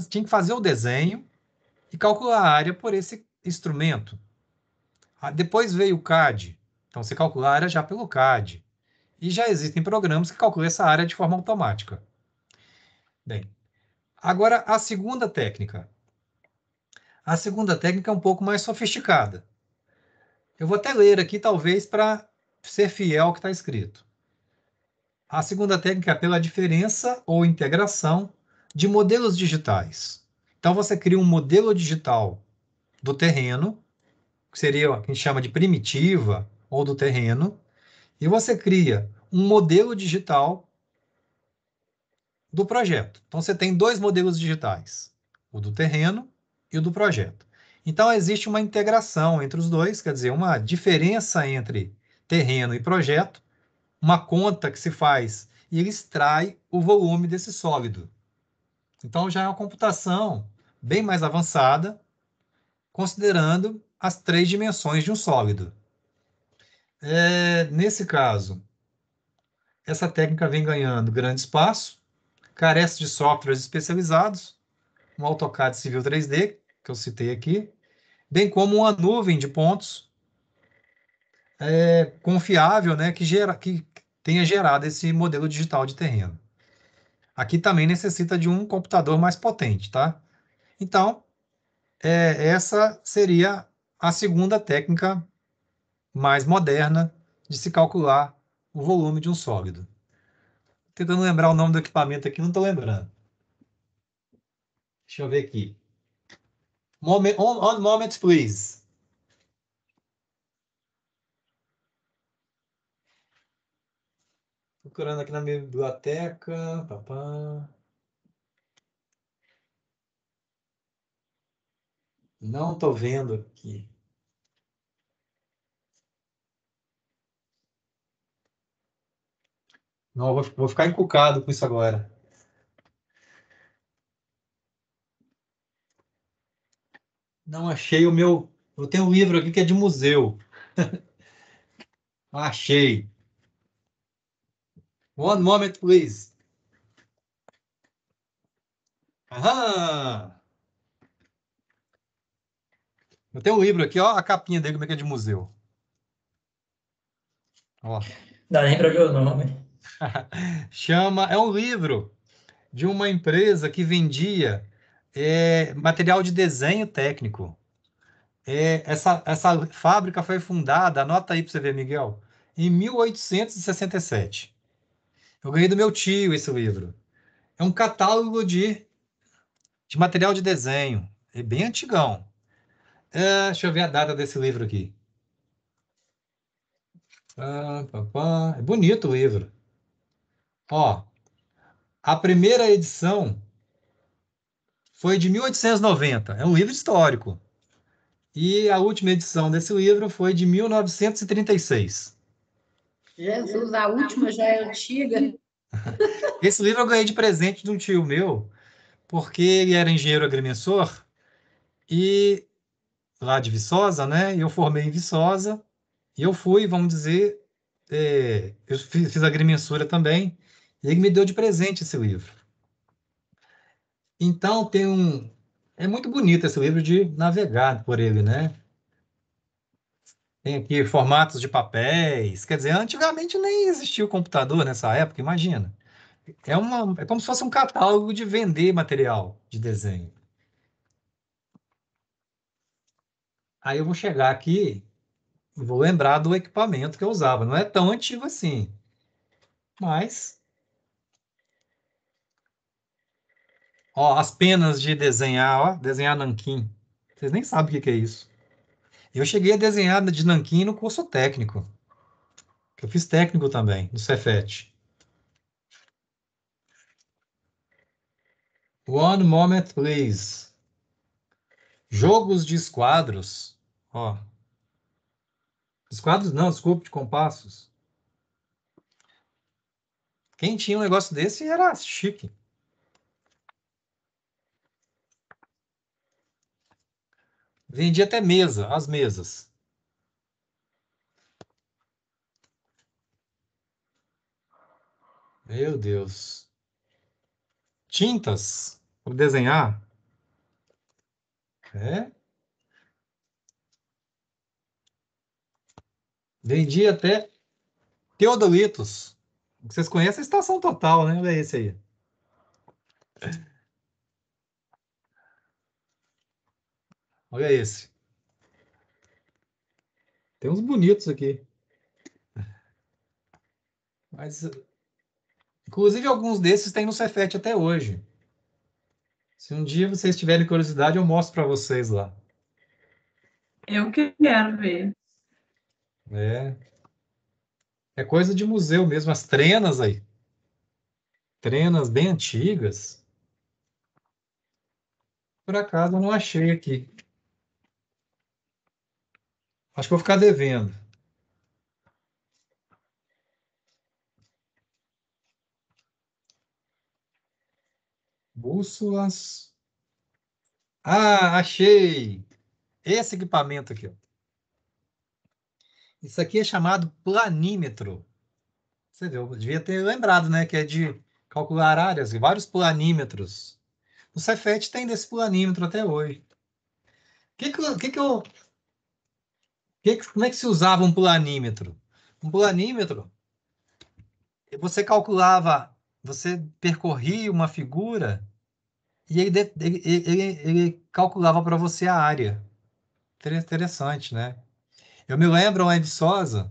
tinha que fazer o desenho e calcular a área por esse instrumento. Depois veio o CAD. Então, você calcula a área já pelo CAD. E já existem programas que calculam essa área de forma automática. Bem, agora a segunda técnica. A segunda técnica é um pouco mais sofisticada. Eu vou até ler aqui, talvez, para ser fiel ao que está escrito. A segunda técnica é pela diferença ou integração de modelos digitais. Então, você cria um modelo digital do terreno, que seria o que a gente chama de primitiva, ou do terreno, e você cria um modelo digital do projeto. Então, você tem dois modelos digitais, o do terreno e o do projeto. Então, existe uma integração entre os dois, quer dizer, uma diferença entre terreno e projeto, uma conta que se faz e ele extrai o volume desse sólido. Então, já é uma computação bem mais avançada, considerando as três dimensões de um sólido. Nesse caso, essa técnica vem ganhando grande espaço, carece de softwares especializados, um AutoCAD Civil 3D, que eu citei aqui, bem como uma nuvem de pontos confiável, né, que tenha gerado esse modelo digital de terreno. Aqui também necessita de um computador mais potente, tá? Então, essa seria a segunda técnica mais moderna de se calcular o volume de um sólido. Tentando lembrar o nome do equipamento aqui, não estou lembrando. Deixa eu ver aqui. One moment, please. Procurando aqui na minha biblioteca. Papá. Não estou vendo aqui. Não, vou ficar encucado com isso agora. Não achei o meu. Eu tenho um livro aqui que é de museu. Achei. One moment, please. Aham! Eu tenho um livro aqui, ó, a capinha dele, como é que é de museu. Ó. Dá nem para ver o nome. É um livro de uma empresa que vendia material de desenho técnico. Essa fábrica foi fundada, anota aí para você ver, Miguel, em 1867. Eu ganhei do meu tio esse livro. É um catálogo de material de desenho. É bem antigão. Deixa eu ver a data desse livro aqui. É bonito o livro. Ó, a primeira edição foi de 1890. É um livro histórico. E a última edição desse livro foi de 1936. Jesus, a última já é antiga. Esse livro eu ganhei de presente de um tio meu, porque ele era engenheiro agrimensor e lá de Viçosa, né? E eu formei em Viçosa e eu fui, vamos dizer, eu fiz agrimensura também. E ele me deu de presente esse livro. Então é muito bonito esse livro de navegar por ele, né? Tem aqui formatos de papéis. Quer dizer, antigamente nem existia o computador nessa época, imagina. É como se fosse um catálogo de vender material de desenho. Aí eu vou chegar aqui e vou lembrar do equipamento que eu usava. Não é tão antigo assim, mas ó, as penas de desenhar, ó, desenhar nanquim. Vocês nem sabem o que é isso. Eu cheguei a desenhar de nanquim no curso técnico, que eu fiz técnico também, no Cefet. One moment, please. Jogos de esquadros. Ó, esquadros não, desculpe, de compassos. Quem tinha um negócio desse era chique. Vendia até mesa, as mesas. Meu Deus. Tintas para desenhar. É. Vendia até teodolitos. Vocês conhecem a Estação Total, né? Olha esse aí. Olha esse. Tem uns bonitos aqui. Mas, inclusive, alguns desses tem no Cefet até hoje. Se um dia vocês tiverem curiosidade, eu mostro para vocês lá. Eu quero ver. É. É coisa de museu mesmo, as trenas aí. Trenas bem antigas. Por acaso eu não achei aqui. Acho que vou ficar devendo. Bússolas. Ah, achei! Esse equipamento aqui, ó. Isso aqui é chamado planímetro. Você viu, eu devia ter lembrado, né? Que é de calcular áreas, e vários planímetros. O Cefet tem desse planímetro até hoje. Como é que se usava um planímetro? Um planímetro, você calculava, você percorria uma figura e ele calculava para você a área. Interessante, né? Eu me lembro lá em Viçosa,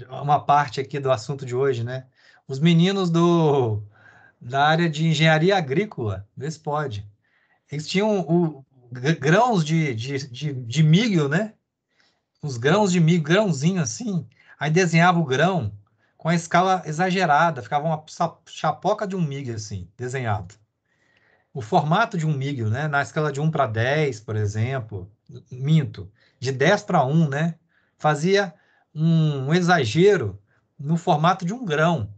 uma parte aqui do assunto de hoje, né? Os meninos da área de engenharia agrícola, vê se pode. Eles tinham grãos de milho, né? Os grãos de milho, grãozinho assim. Aí desenhava o grão com a escala exagerada, ficava uma chapoca de um milho assim, desenhado. O formato de um milho, né? Na escala de 1 para 10, por exemplo, minto, de 10 para 1, né? Fazia um exagero no formato de um grão.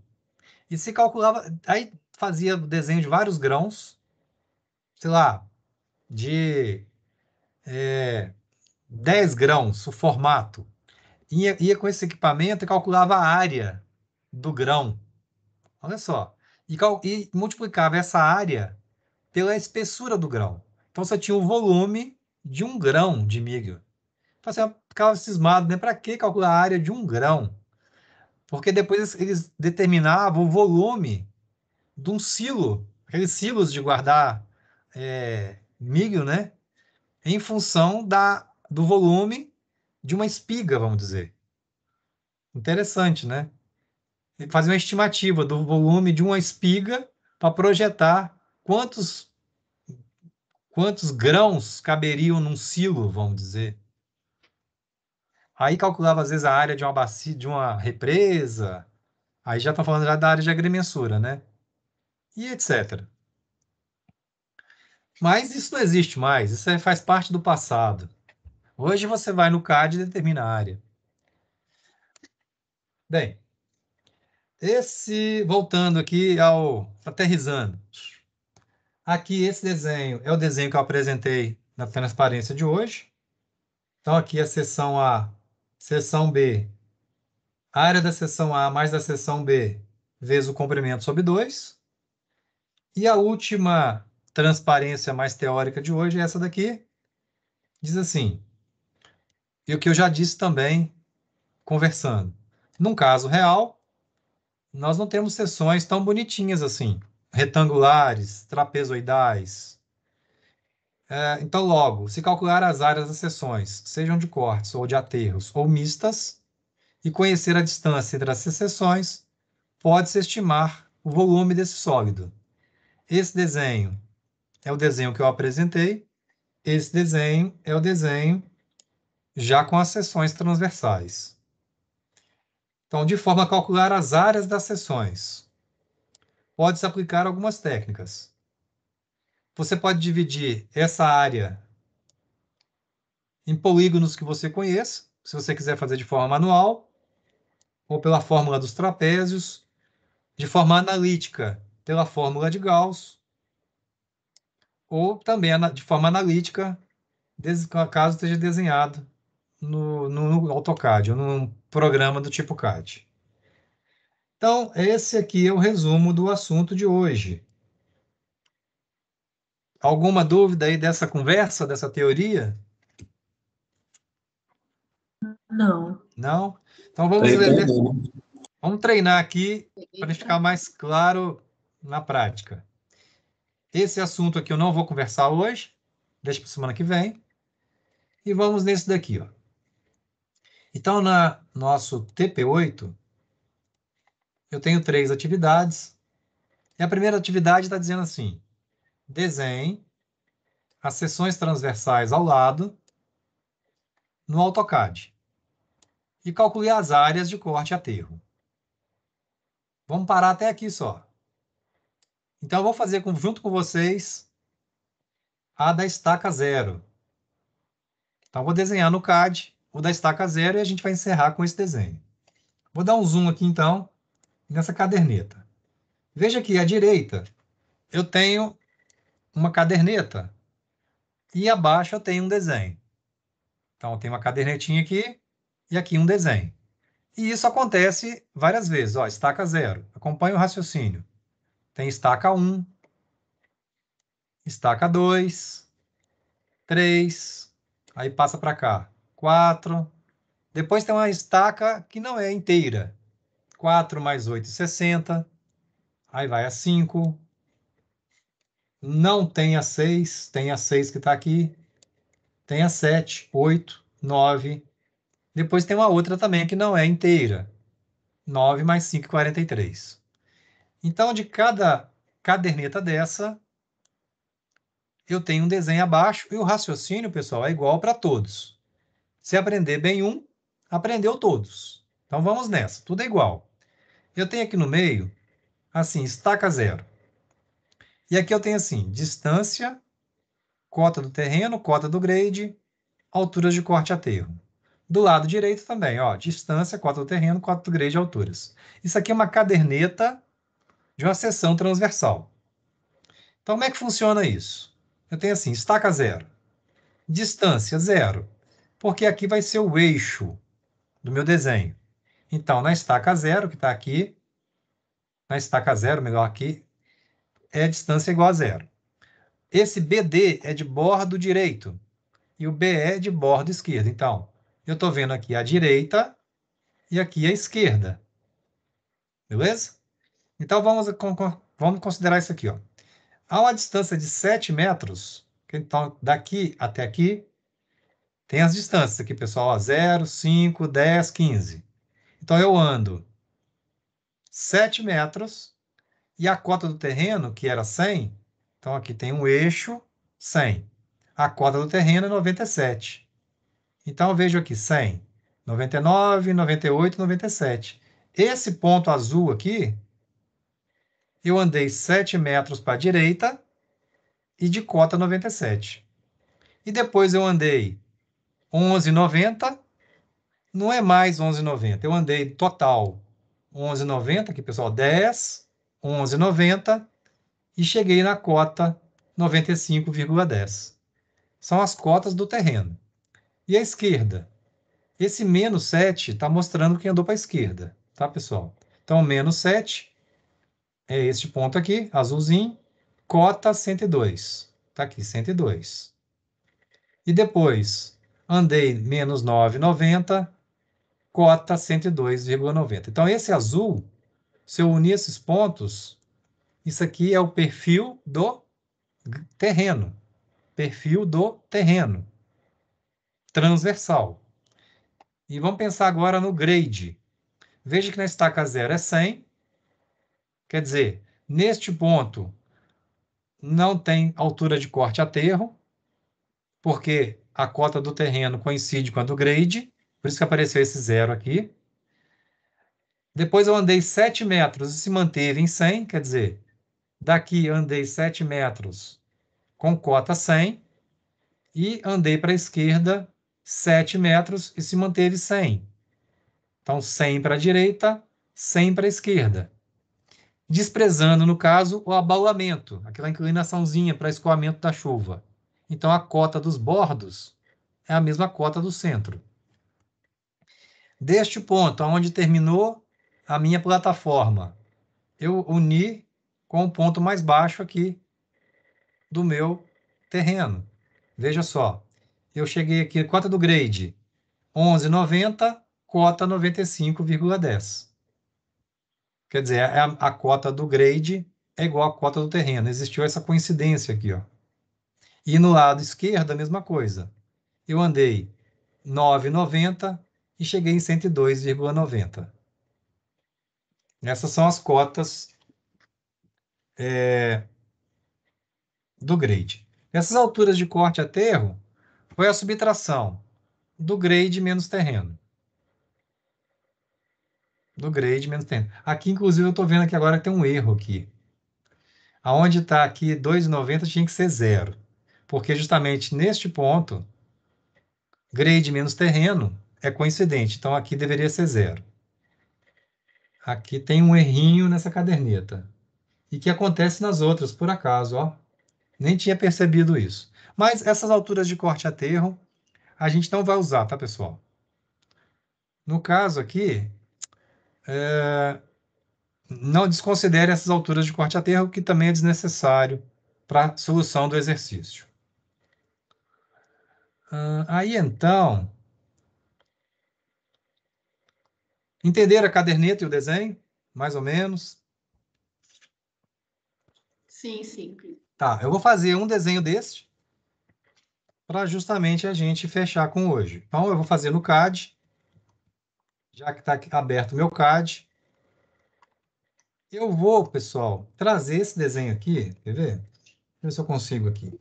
E se calculava, aí fazia o desenho de vários grãos, sei lá, de 10 grãos, o formato. Ia com esse equipamento e calculava a área do grão. Olha só. E multiplicava essa área pela espessura do grão. Então você tinha o volume de um grão de milho. Então você ficava cismado, né? Para que calcular a área de um grão? Porque depois eles determinavam o volume de um silo, aqueles silos de guardar milho, né? Em função do volume de uma espiga, vamos dizer. Interessante, né? Ele fazia uma estimativa do volume de uma espiga para projetar quantos grãos caberiam num silo, vamos dizer. Aí calculava às vezes a área de uma bacia, de uma represa. Aí já estão falando já da área de agrimensura, né? E etc. Mas isso não existe mais, isso faz parte do passado. Hoje você vai no CAD e determina a área. Bem, voltando aqui aterrissando. Aqui esse desenho é o desenho que eu apresentei na transparência de hoje. Então aqui a seção A, seção B, a área da seção A mais da seção B vezes o comprimento sobre 2. E a última transparência mais teórica de hoje é essa daqui. Diz assim, e o que eu já disse também conversando. Num caso real, nós não temos seções tão bonitinhas assim, retangulares, trapezoidais. Então, logo, se calcular as áreas das seções, sejam de cortes ou de aterros ou mistas, e conhecer a distância entre as seções, pode-se estimar o volume desse sólido. Esse desenho é o desenho que eu apresentei, esse desenho é o desenho já com as seções transversais. Então, de forma a calcular as áreas das seções, pode-se aplicar algumas técnicas. Você pode dividir essa área em polígonos que você conheça, se você quiser fazer de forma manual, ou pela fórmula dos trapézios, de forma analítica pela fórmula de Gauss, ou também de forma analítica, caso esteja desenhado no AutoCAD, ou num programa do tipo CAD. Então, esse aqui é o resumo do assunto de hoje. Alguma dúvida aí dessa conversa, dessa teoria? Não. Não? Então, vamos treinar aqui para ficar mais claro na prática. Esse assunto aqui eu não vou conversar hoje, deixa para semana que vem. E vamos nesse daqui, ó. Então, na nosso TP8, eu tenho 3 atividades. E a primeira atividade está dizendo assim: desenhe as seções transversais ao lado no AutoCAD e calcule as áreas de corte e aterro. Vamos parar até aqui só. Então, eu vou fazer junto com vocês a da estaca 0. Então, eu vou desenhar no CAD o da estaca 0 e a gente vai encerrar com esse desenho. Vou dar um zoom aqui, então, nessa caderneta. Veja que à direita eu tenho uma caderneta e abaixo eu tenho um desenho. Então, eu tenho uma cadernetinha aqui e aqui um desenho. E isso acontece várias vezes. Ó, estaca 0. Acompanhe o raciocínio. Tem estaca 1, estaca 2, 3, aí passa para cá, 4. Depois tem uma estaca que não é inteira. 4 mais 8, 60. Aí vai a 5. Não tem a 6, tem a 6 que está aqui. Tem a 7, 8, 9. Depois tem uma outra também que não é inteira. 9 mais 5, 43. Então, de cada caderneta dessa, eu tenho um desenho abaixo e o raciocínio, pessoal, é igual para todos. Se aprender bem um, aprendeu todos. Então, vamos nessa. Tudo é igual. Eu tenho aqui no meio, assim, estaca 0. E aqui eu tenho assim, distância, cota do terreno, cota do grade, alturas de corte e aterro. Do lado direito também, ó, distância, cota do terreno, cota do grade e alturas. Isso aqui é uma caderneta de uma seção transversal. Então, como é que funciona isso? Eu tenho assim, estaca 0. Distância 0, porque aqui vai ser o eixo do meu desenho. Então, na estaca 0, que está aqui, na estaca 0, melhor aqui, é a distância igual a 0. Esse BD é de bordo direito e o BE é de bordo esquerdo. Então, eu estou vendo aqui a direita e aqui a esquerda. Beleza? Então, vamos considerar isso aqui, ó. A uma distância de 7 metros, então, daqui até aqui, tem as distâncias aqui, pessoal, ó, 0, 5, 10, 15. Então, eu ando 7 metros e a cota do terreno, que era 100, então aqui tem um eixo 100. A cota do terreno é 97. Então, eu vejo aqui 100, 99, 98, 97. Esse ponto azul aqui, eu andei 7 metros para a direita e de cota 97. E depois eu andei 11,90, não é mais 11,90, eu andei total 11,90, aqui pessoal, 10, 11,90 e cheguei na cota 95,10. São as cotas do terreno. E a esquerda? Esse menos 7 está mostrando quem andou para a esquerda, tá, pessoal? Então, menos 7 é este ponto aqui, azulzinho, cota 102. Está aqui, 102. E depois, andei menos 9,90, cota 102,90. Então, esse azul, se eu unir esses pontos, isso aqui é o perfil do terreno. Perfil do terreno. Transversal. E vamos pensar agora no grade. Veja que na estaca 0 é 100. Quer dizer, neste ponto, não tem altura de corte a aterro, porque a cota do terreno coincide com a do grade, por isso que apareceu esse 0 aqui. Depois eu andei 7 metros e se manteve em 100, quer dizer, daqui andei 7 metros com cota 100 e andei para a esquerda 7 metros e se manteve 100. Então, 100 para a direita, 100 para a esquerda. desprezando, no caso, o abaulamento, aquela inclinaçãozinha para escoamento da chuva. Então, a cota dos bordos é a mesma cota do centro. Deste ponto, onde terminou a minha plataforma, eu uni com o ponto mais baixo aqui do meu terreno. Veja só, eu cheguei aqui, cota do grade, 11,90, cota 95,10. Quer dizer, a cota do grade é igual à cota do terreno. Existiu essa coincidência aqui, ó. E no lado esquerdo, a mesma coisa. Eu andei 9,90 e cheguei em 102,90. Essas são as cotas do grade. Essas alturas de corte a aterro foi a subtração do grade menos terreno. Do grade menos terreno. Aqui, inclusive, eu estou vendo aqui agora que tem um erro aqui. Aonde está aqui 2,90 tinha que ser 0. Porque justamente neste ponto, grade menos terreno é coincidente. Então, aqui deveria ser 0. Aqui tem um errinho nessa caderneta. E que acontece nas outras, por acaso, ó. Nem tinha percebido isso. Mas essas alturas de corte a aterro, a gente não vai usar, tá, pessoal? No caso aqui, não desconsidere essas alturas de corte a aterro, que também é desnecessário para a solução do exercício. Aí, então, entenderam a caderneta e o desenho? Mais ou menos? Sim, sim. Tá, eu vou fazer um desenho deste para justamente a gente fechar com hoje. Então, eu vou fazer no CAD, já que está aberto o meu CAD. Eu vou, pessoal, trazer esse desenho aqui, quer ver? Deixa eu ver se eu consigo aqui.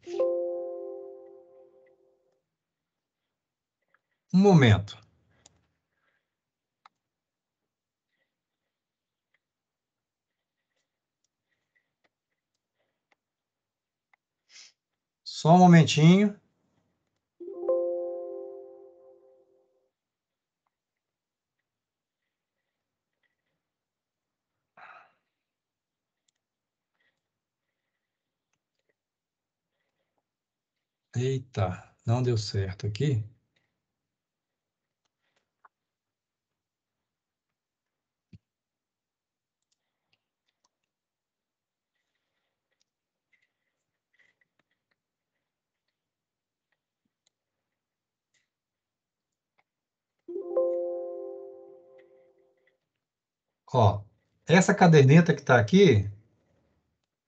Um momento. Só um momentinho. Eita, não deu certo aqui. Ó, essa caderneta que está aqui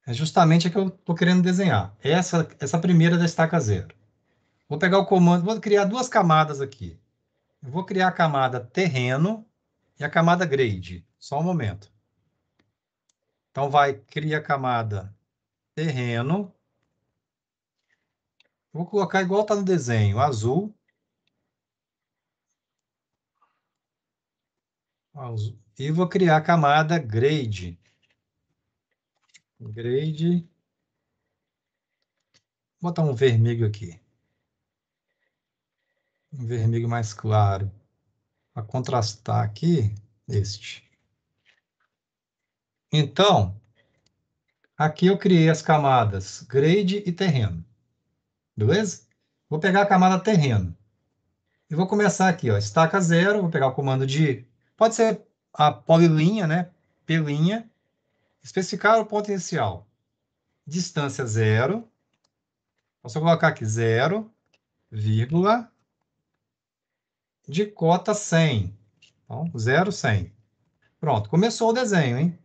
é justamente a que eu estou querendo desenhar. Essa primeira da estaca zero. Vou pegar o comando, vou criar duas camadas aqui. Eu vou criar a camada terreno e a camada grade. Só um momento. Então, vai criar a camada terreno. Vou colocar igual está no desenho, azul. Azul. E vou criar a camada grade. Grade. Vou botar um vermelho aqui. Um vermelho mais claro. Para contrastar aqui, este. Então, aqui eu criei as camadas grade e terreno. Beleza? Vou pegar a camada terreno. E vou começar aqui, ó, estaca zero. Vou pegar o comando de... Pode ser a polilinha, né? P'. Especificar o potencial. Distância zero. Posso colocar aqui 0, vírgula, de cota 100. Então, 0, 100. Pronto, começou o desenho, hein?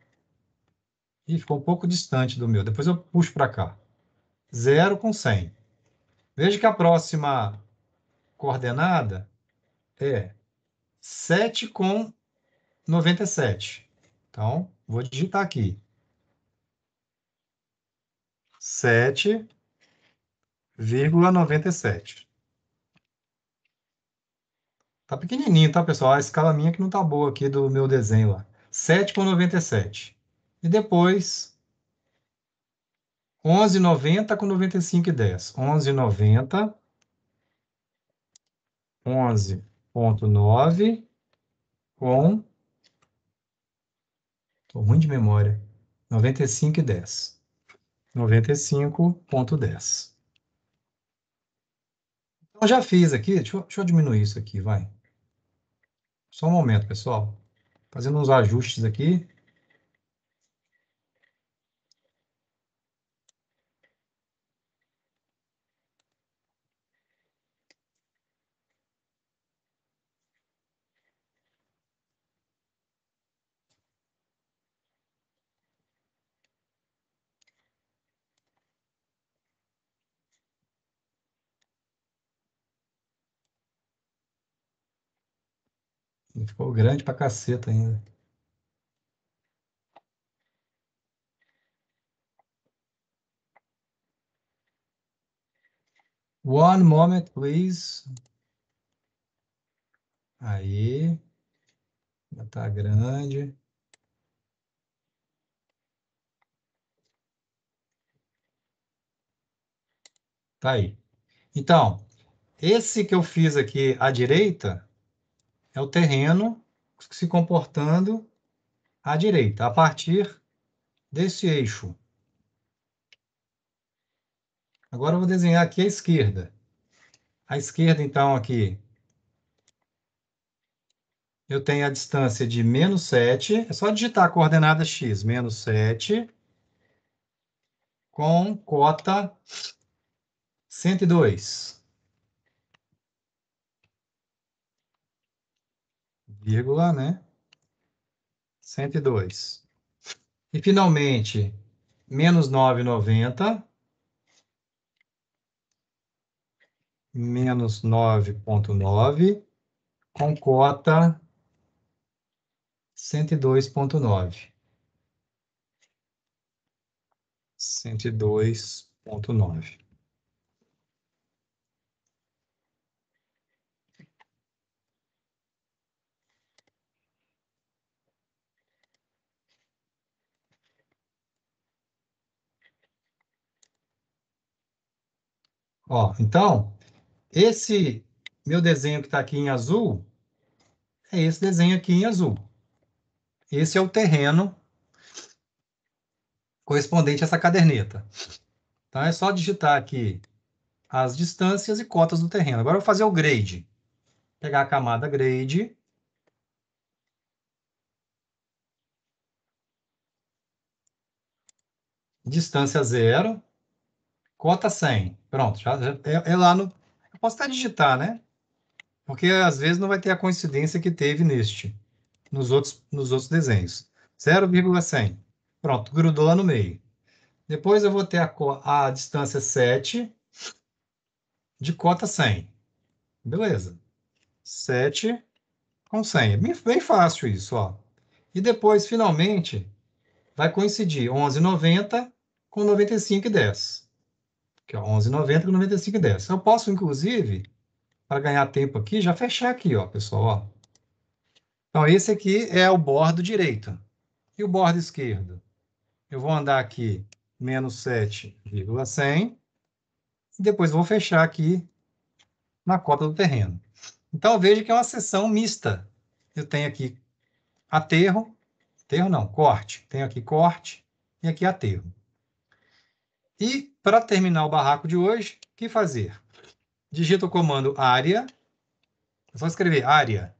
Ih, ficou um pouco distante do meu. Depois eu puxo para cá. 0 com 100. Veja que a próxima coordenada é 7 com 97. Então, vou digitar aqui. 7,97. Tá pequenininho, tá, pessoal? A escala minha que não tá boa aqui do meu desenho lá. 7,97. E depois 11,90 com 95,10. 11,90, 11,9 com... Tô ruim de memória. 95,10. 95,10. Então, já fiz aqui. Deixa eu diminuir isso aqui, vai. Só um momento, pessoal. Fazendo uns ajustes aqui. Ficou grande pra caceta ainda. One moment, please. Aí. Já tá grande. Tá aí. Então, esse que eu fiz aqui à direita é o terreno se comportando à direita, a partir desse eixo. Agora eu vou desenhar aqui a esquerda. A esquerda, então, aqui, eu tenho a distância de menos 7. É só digitar a coordenada x, menos 7, com cota 102, vírgula, né? 102. E, finalmente, menos 9,90, menos 9,9, com cota 102,9. 102,9. Ó, então, esse meu desenho que está aqui em azul é esse desenho aqui em azul. Esse é o terreno correspondente a essa caderneta. Então, é só digitar aqui as distâncias e cotas do terreno. Agora eu vou fazer o grade. Pegar a camada grade. Distância 0. Cota 100. Pronto, já é lá no... Eu posso até digitar, né? Porque às vezes não vai ter a coincidência que teve nos outros desenhos. 0,100. Pronto, grudou lá no meio. Depois eu vou ter a distância 7 de cota 100. Beleza. 7 com 100. É bem fácil isso, ó. E depois, finalmente, vai coincidir 11,90 com 95,10. Que é 11,90 com 95,10. Eu posso, inclusive, para ganhar tempo aqui, já fechar aqui, ó, pessoal, ó. Então, esse aqui é o bordo direito. E o bordo esquerdo? Eu vou andar aqui menos 7,100 e depois vou fechar aqui na cota do terreno. Então, veja que é uma seção mista. Eu tenho aqui aterro, não, corte. Tenho aqui corte e aqui aterro. E, para terminar o barraco de hoje, o que fazer? Digita o comando área, é só escrever área.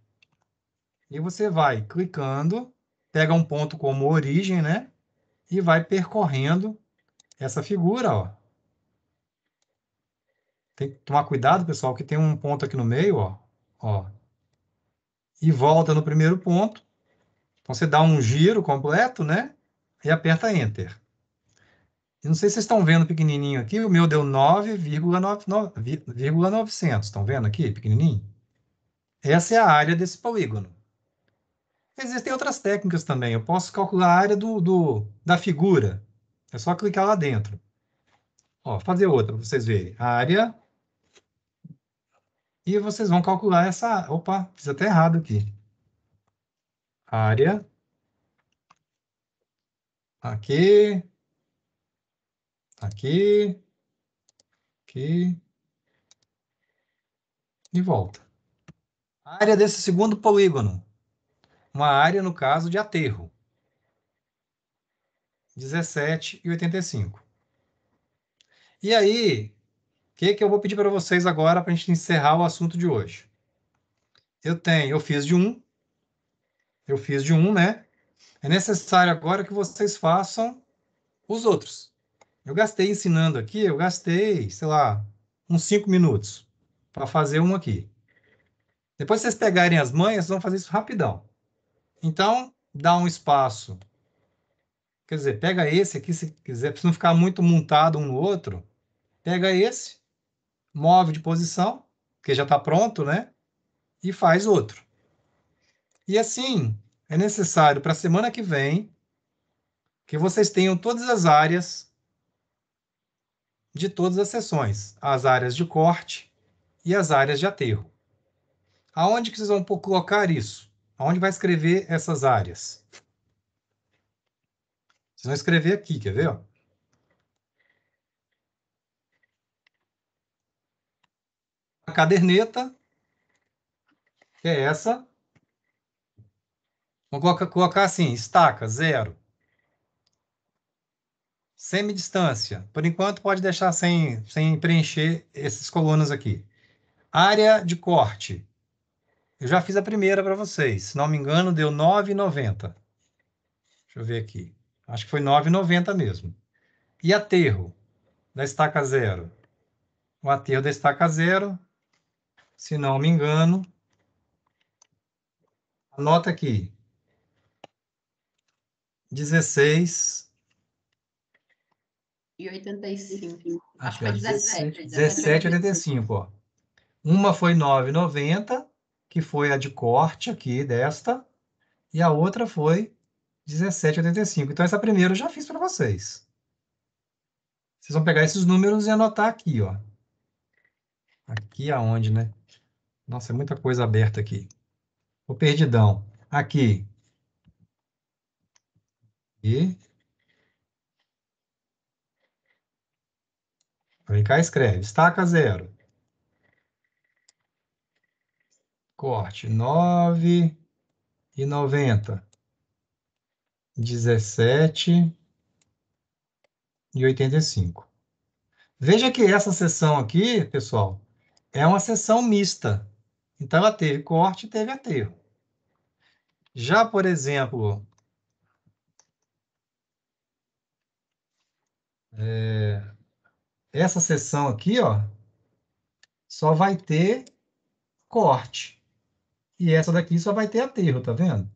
E você vai clicando, pega um ponto como origem, né? E vai percorrendo essa figura, ó. Tem que tomar cuidado, pessoal, que tem um ponto aqui no meio, ó. Ó. E volta no primeiro ponto. Então, você dá um giro completo, né? E aperta Enter. Eu não sei se vocês estão vendo pequenininho aqui, o meu deu 9,900. Estão vendo aqui, pequenininho? Essa é a área desse polígono. Existem outras técnicas também. Eu posso calcular a área da figura. É só clicar lá dentro. Ó, fazer outra para vocês verem. Área. E vocês vão calcular essa... Opa, fiz até errado aqui. Área. Aqui. Aqui. Aqui. E volta. A área desse segundo polígono. Uma área, no caso, de aterro. 17,85. E aí, o que eu vou pedir para vocês agora para a gente encerrar o assunto de hoje? Eu fiz de 1, né? É necessário agora que vocês façam os outros. Eu gastei ensinando aqui, sei lá, uns 5 minutos para fazer um aqui. Depois que vocês pegarem as manhas, vocês vão fazer isso rapidão. Então, dá um espaço. Quer dizer, pega esse aqui, se quiser, para não ficar muito montado um no outro. Pega esse, move de posição, que já está pronto, né? E faz outro. E assim, é necessário para a semana que vem que vocês tenham todas as áreas de todas as seções, as áreas de corte e as áreas de aterro. Aonde que vocês vão colocar isso? Aonde vai escrever essas áreas? Vocês vão escrever aqui, quer ver? Ó? A caderneta, que é essa. Vamos colocar assim, estaca, 0. Semidistância. Por enquanto, pode deixar sem preencher essas colunas aqui. Área de corte. Eu já fiz a primeira para vocês. Se não me engano, deu 9,90. Deixa eu ver aqui. Acho que foi 9,90 mesmo. E aterro da estaca 0. O aterro da estaca 0, se não me engano, anota aqui. 16. E 85. Acho que Aqui, foi ó, 17. 17,85, ó. Uma foi 9,90, que foi a de corte aqui desta, e a outra foi 17,85. Então, essa primeira eu já fiz para vocês. Vocês vão pegar esses números e anotar aqui, ó. Aqui aonde, né? Nossa, é muita coisa aberta aqui. Ô, perdidão. Aqui. E vem cá, escreve. Estaca 0. Corte 9,90. 17,85. Veja que essa seção aqui, pessoal, é uma seção mista. Então, ela teve corte e teve aterro. Já, por exemplo, essa seção aqui, ó, só vai ter corte. E essa daqui só vai ter aterro, tá vendo?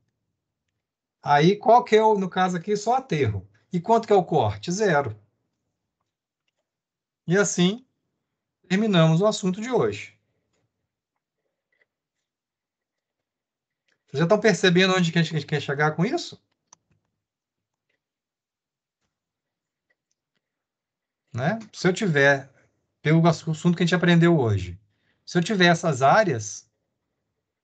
Aí, qual que é o, no caso aqui, só aterro. E quanto que é o corte? 0. E assim, terminamos o assunto de hoje. Vocês já estão percebendo onde que a gente quer chegar com isso? Né? Se eu tiver, pelo assunto que a gente aprendeu hoje, se eu tiver essas áreas,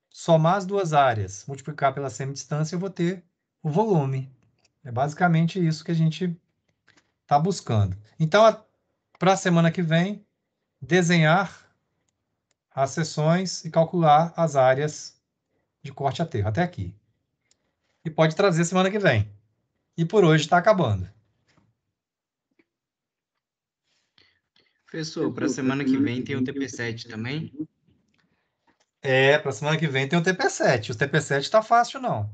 somar as duas áreas, multiplicar pela semidistância, eu vou ter o volume. É basicamente isso que a gente está buscando. Então, para a semana que vem, desenhar as seções e calcular as áreas de corte a aterro, até aqui. E pode trazer semana que vem. E por hoje está acabando. Professor, para a semana que vem tem o TP7 também? Para semana que vem tem o TP7. O TP7 está fácil, não.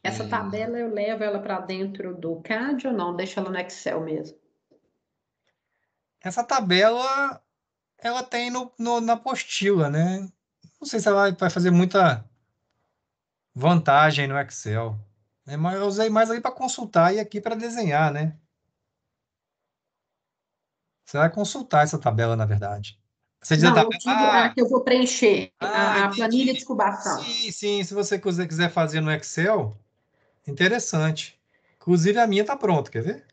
Essa tabela eu levo ela para dentro do CAD ou não? Deixa ela no Excel mesmo. Essa tabela, ela tem na apostila, né? Não sei se ela vai fazer muita vantagem no Excel. Mas eu usei mais aí para consultar e aqui para desenhar, né? Você vai consultar essa tabela, na verdade. Você diz a Não, eu tabela. digo a que eu vou preencher, a planilha de Entendi. incubação. Sim. Se você quiser fazer no Excel, interessante. Inclusive, a minha tá pronta, quer ver?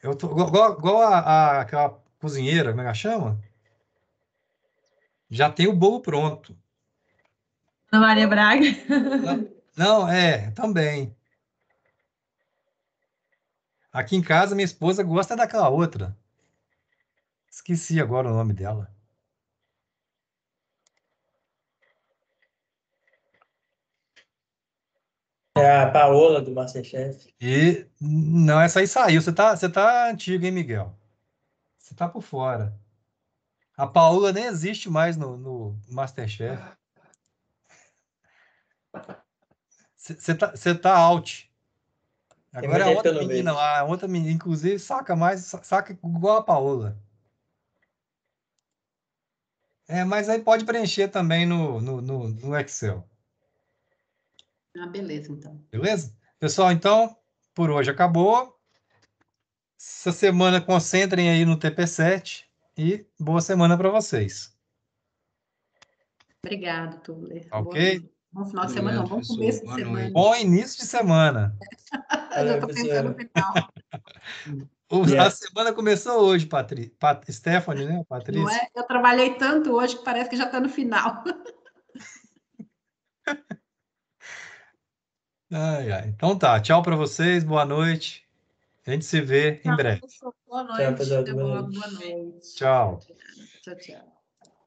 Eu tô, igual aquela cozinheira, como é que ela chama? Já tem o bolo pronto. Ana Maria Braga. Não, também. Aqui em casa, minha esposa gosta daquela outra. Esqueci agora o nome dela. É a Paola do MasterChef. E não, essa aí saiu. Você tá antigo, hein, Miguel? Você tá por fora. A Paola nem existe mais no MasterChef. Você tá out. Tem Agora muito é a tempo que outra eu não menina vejo. lá, a outra menina, inclusive, saca igual a Paola. Mas aí pode preencher também no Excel. Ah, beleza, então. Beleza? Pessoal, então, por hoje acabou. Essa semana concentrem aí no TP7 e boa semana para vocês. Obrigado, Tuller. Ok? Bom final de semana, Obrigado, não, bom professor. começo de Boa semana. noite. Bom início de semana. Já Valeu, estou pensando no professor. final. A Yeah. semana começou hoje, Stephanie, né? Não Patrícia. é? Eu trabalhei tanto hoje que parece que já está no final. Ai, ai. Então tá, tchau para vocês, boa noite. A gente se vê em Tchau, breve. professor. Boa Tchau, noite. pessoal. Até Boa logo, noite. boa noite. Tchau. Tchau, tchau.